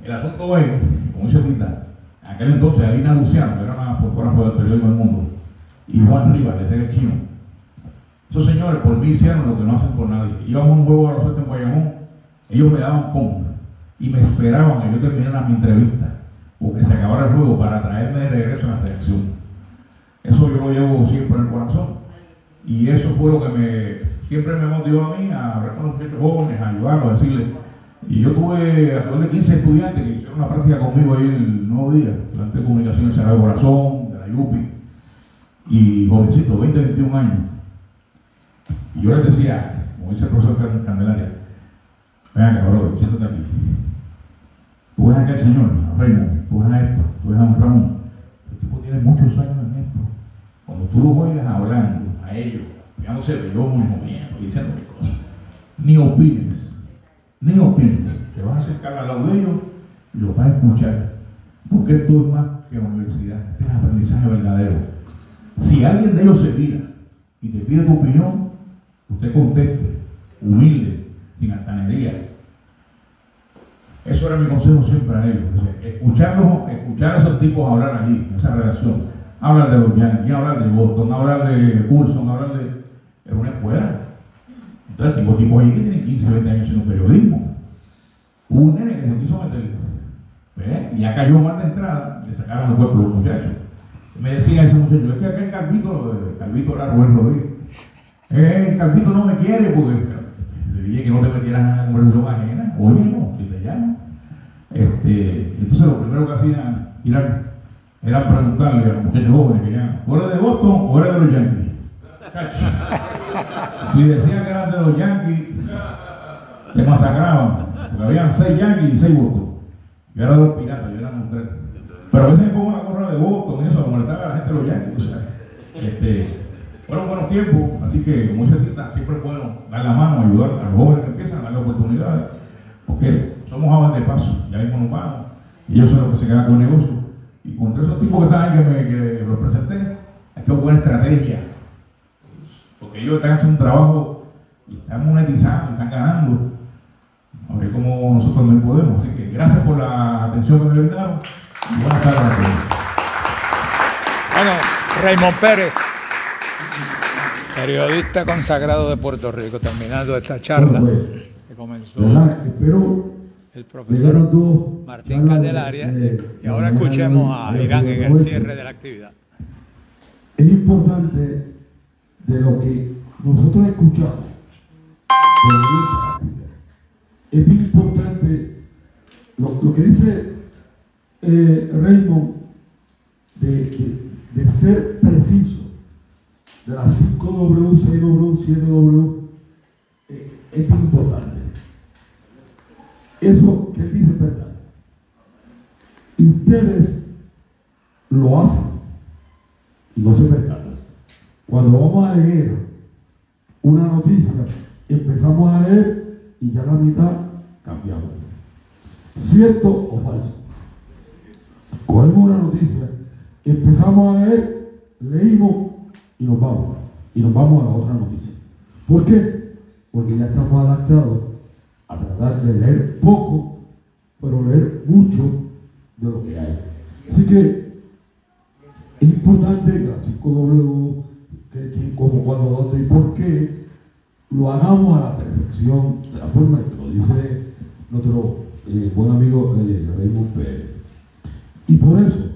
El asunto es, como dice Tita, en aquel entonces Alina Luciano, que era una fotógrafa del periódico El Mundo, y Juan Rivas, que ese es chino. Esos señores por mí hicieron lo que no hacen por nadie. Íbamos a un juego de baloncesto en Guayamón, ellos me daban con y me esperaban que yo terminara mi entrevista o que se acabara el juego para traerme de regreso a la redacción. Eso yo lo llevo siempre en el corazón. Y eso fue lo que siempre me motivó a mí a hablar con los jóvenes, a ayudarlos, a decirles, Y yo tuve alrededor de 15 estudiantes que hicieron una práctica conmigo ahí en el Nuevo Día, estudiante de comunicación del Sagrado Corazón, de la YUPI, y jovencitos, 20, 21 años. Y yo les decía, como dice el profesor Candelaria, vean cabrón, siéntate aquí. Tú ves acá al Señor, a Raymond, tú ves a esto, tú ves a un Ramón. El tipo tiene muchos años en esto. Cuando tú los oigas hablando a ellos, pegándose de yo muy moviendo y diciendo qué cosas, ni opines. Te vas a acercar al lado de ellos y los vas a escuchar. Porque esto es más que la universidad, este es aprendizaje verdadero. Si alguien de ellos se tira y te pide tu opinión, usted conteste, humilde, sin altanería. Eso era mi consejo siempre a ellos. O sea, escuchar a esos tipos hablar allí, en esa relación. Hablar de los Yankees, hablar de Boston, hablar de Coulson, hablar de. Es una escuela. Entonces, tipos ahí que tienen 15, 20 años en un periodismo. Hubo un nene que se quiso meter. ¿Ves? Y ya cayó mal de entrada y le sacaron el cuerpo a los muchachos. Me decía ese muchacho, es que aquel Calvito era Rubén Rodríguez. El Calvito no me quiere porque le dije que no te metieras en la conversación ajena. Oye, no, si te llamo. Entonces lo primero que hacían era preguntarle a los muchachos jóvenes que ya, ¿o eres de Boston o eres de los Yankees? Si decían que eran de los Yankees, te masacraban, porque habían 6 Yankees y 6 Boston. Yo era de los piratas, yo era un 3. Pero a veces me pongo la gorra de Boston y eso, a molestar a la gente de los Yankees. O sea, fueron buenos tiempos, así que como dice Tita, siempre es bueno dar la mano, ayudar a los jóvenes que empiezan a darle oportunidades, porque somos aves de paso, ya mismo nos vamos, y ellos son los que se quedan con el negocio. Y contra esos tipos que están ahí que los presenté, hay que buscar estrategia, porque ellos están haciendo un trabajo y están monetizando, están ganando, a ver cómo nosotros también podemos. Así que gracias por la atención que me brindaron y buenas tardes a todos. Bueno, Raymond Pérez, periodista consagrado de Puerto Rico, terminando esta charla que comenzó el profesor Martín Candelaria, y ahora escuchemos a Irán en el cierre de la actividad. Es importante de lo que nosotros escuchamos, es bien importante lo que dice Raymond de ser preciso, de las 5W, 6W, 7W, es bien importante. Eso que él dice es verdad. Y ustedes lo hacen y no se percatan. Cuando vamos a leer una noticia, empezamos a leer y ya la mitad cambiamos. ¿Cierto o falso? Cogemos una noticia, empezamos a leer, leímos y nos vamos. Y nos vamos a la otra noticia. ¿Por qué? Porque ya estamos adaptados a tratar de leer poco, pero leer mucho de lo que hay. Así que es importante que las 5W, que cómo, cuándo, dónde y por qué, lo hagamos a la perfección, de la forma que lo dice nuestro buen amigo Raymond Pérez. Y por eso,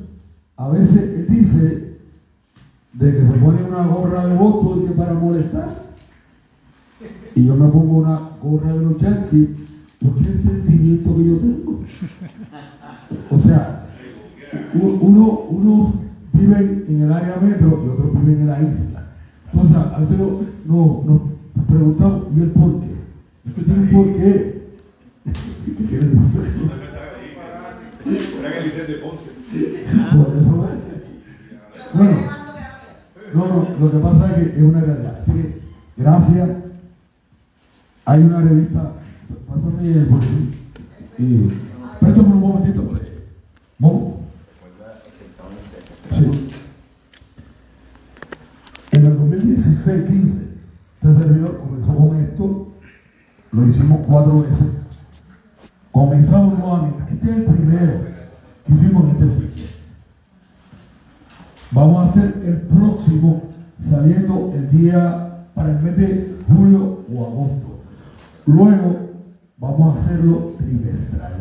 a veces él dice de que se pone una gorra de Boston y que para molestar, y yo me pongo una gorra de los Yankees, porque es el sentimiento que yo tengo. O sea, unos viven en el área metro y otros viven en la isla. Entonces, a veces nos preguntamos, ¿y el por qué? Eso tiene un por qué. ¿Qué quiere decir? Por eso es. Bueno, no, lo que pasa es que es una realidad. Así que, gracias. Hay una revista, pásame el boletín. Préstame un momentito por ahí. ¿Vamos? Sí. En el 2016-15, este servidor comenzó con esto, lo hicimos 4 veces. Comenzamos nuevamente. Este es el primero que hicimos en este sitio. Vamos a hacer el próximo saliendo el día para el mes de julio o agosto. Luego vamos a hacerlo trimestral.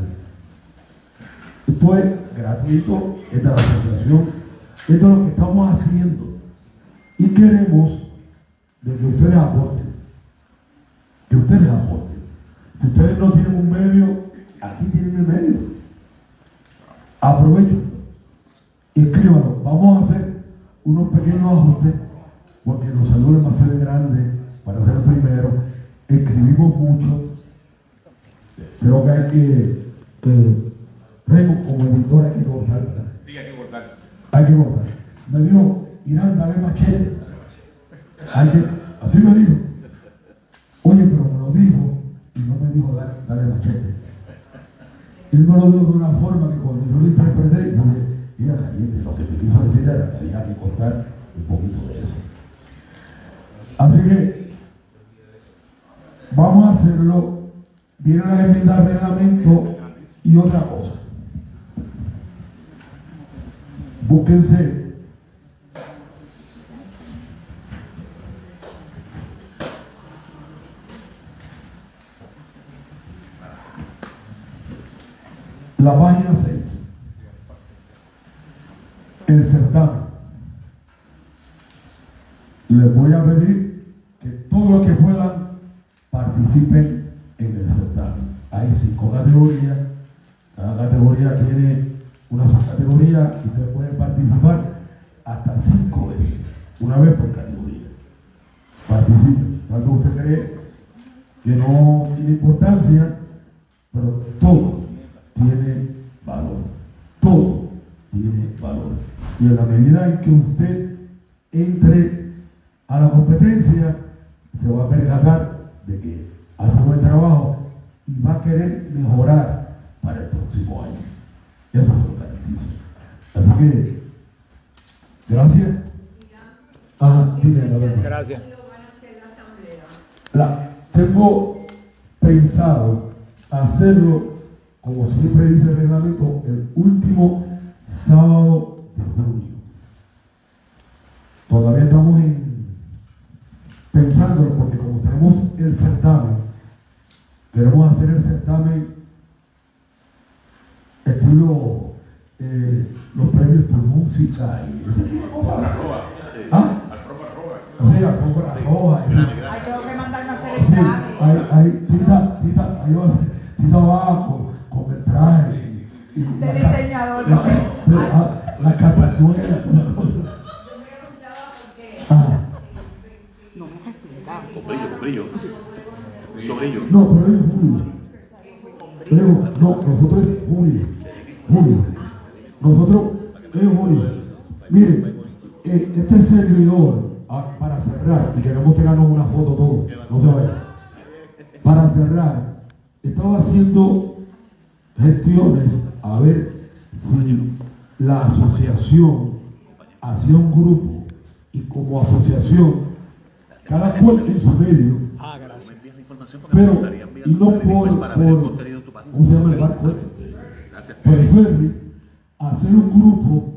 Esto es gratuito, es de la asociación, esto es lo que estamos haciendo. Y queremos de que ustedes aporten. Que ustedes aporten. Si ustedes no tienen un medio, aquí tienen el medio. Aprovechen. Escríbanlo. Vamos a hacer unos pequeños ajustes porque los saludos demasiado grandes para ser el primero. Escribimos mucho. Creo que hay que Remo, como editor, hay que cortar. Sí, hay que cortar. Hay que cortar. Me dijo, Irán, dale machete. Así me dijo. Oye, pero me lo dijo y no me dijo dale machete. Él me lo dijo de una forma que cuando yo lo interpreté, yo dije, mira, caliente, lo que me quiso decir era que había que cortar un poquito de eso. Así que vamos a hacerlo. Viene la enmienda de reglamento y otra cosa. Búsquense la página 6, el certamen. Les voy a pedir que todos los que puedan participen en el certamen. Hay 5 categorías, cada categoría tiene una subcategoría y ustedes pueden participar hasta 5 veces, una vez por categoría. Participen. Cuando usted cree que no tiene importancia, pero todo tiene valor. Todo tiene valor. Y en la medida en que usted entre a la competencia, se va a percatar de que hace un buen trabajo y va a querer mejorar para el próximo año. Eso es lo garantizo. Así que, gracias. Ajá, dime, Gracias. Tengo pensado hacerlo, como siempre dice el reglamento, el último sábado de junio. Todavía estamos pensándolo porque como tenemos el certamen, queremos hacer el certamen estilo los premios por música y ese tipo de cosas. ¿Ah? Sí, alfombra roja. Ay, tengo que mandarme a hacer el Sí, examen. Tita va con el traje y De diseñador. la catatuela, la cosa. Con brillo. Mucho brillo. No, pero es julio. No, nosotros es julio. Nosotros es julio. Miren, este servidor, para cerrar, y queremos tirarnos una foto todos, no se vayan. Para cerrar, estaba haciendo gestiones a ver si la asociación hacía un grupo y como asociación, cada cual en su medio, Gracias. pero y no por ¿cómo se llama el barco? Por el ferry, hacer un grupo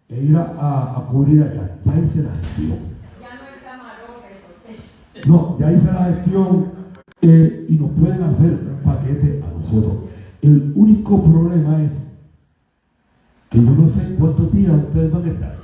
e ir a cubrir allá. Ya hice la gestión. Ya no está Maroque. No, ya hice la gestión y nos pueden hacer un paquete a nosotros. El único problema es que yo no sé cuántos días ustedes van a estar.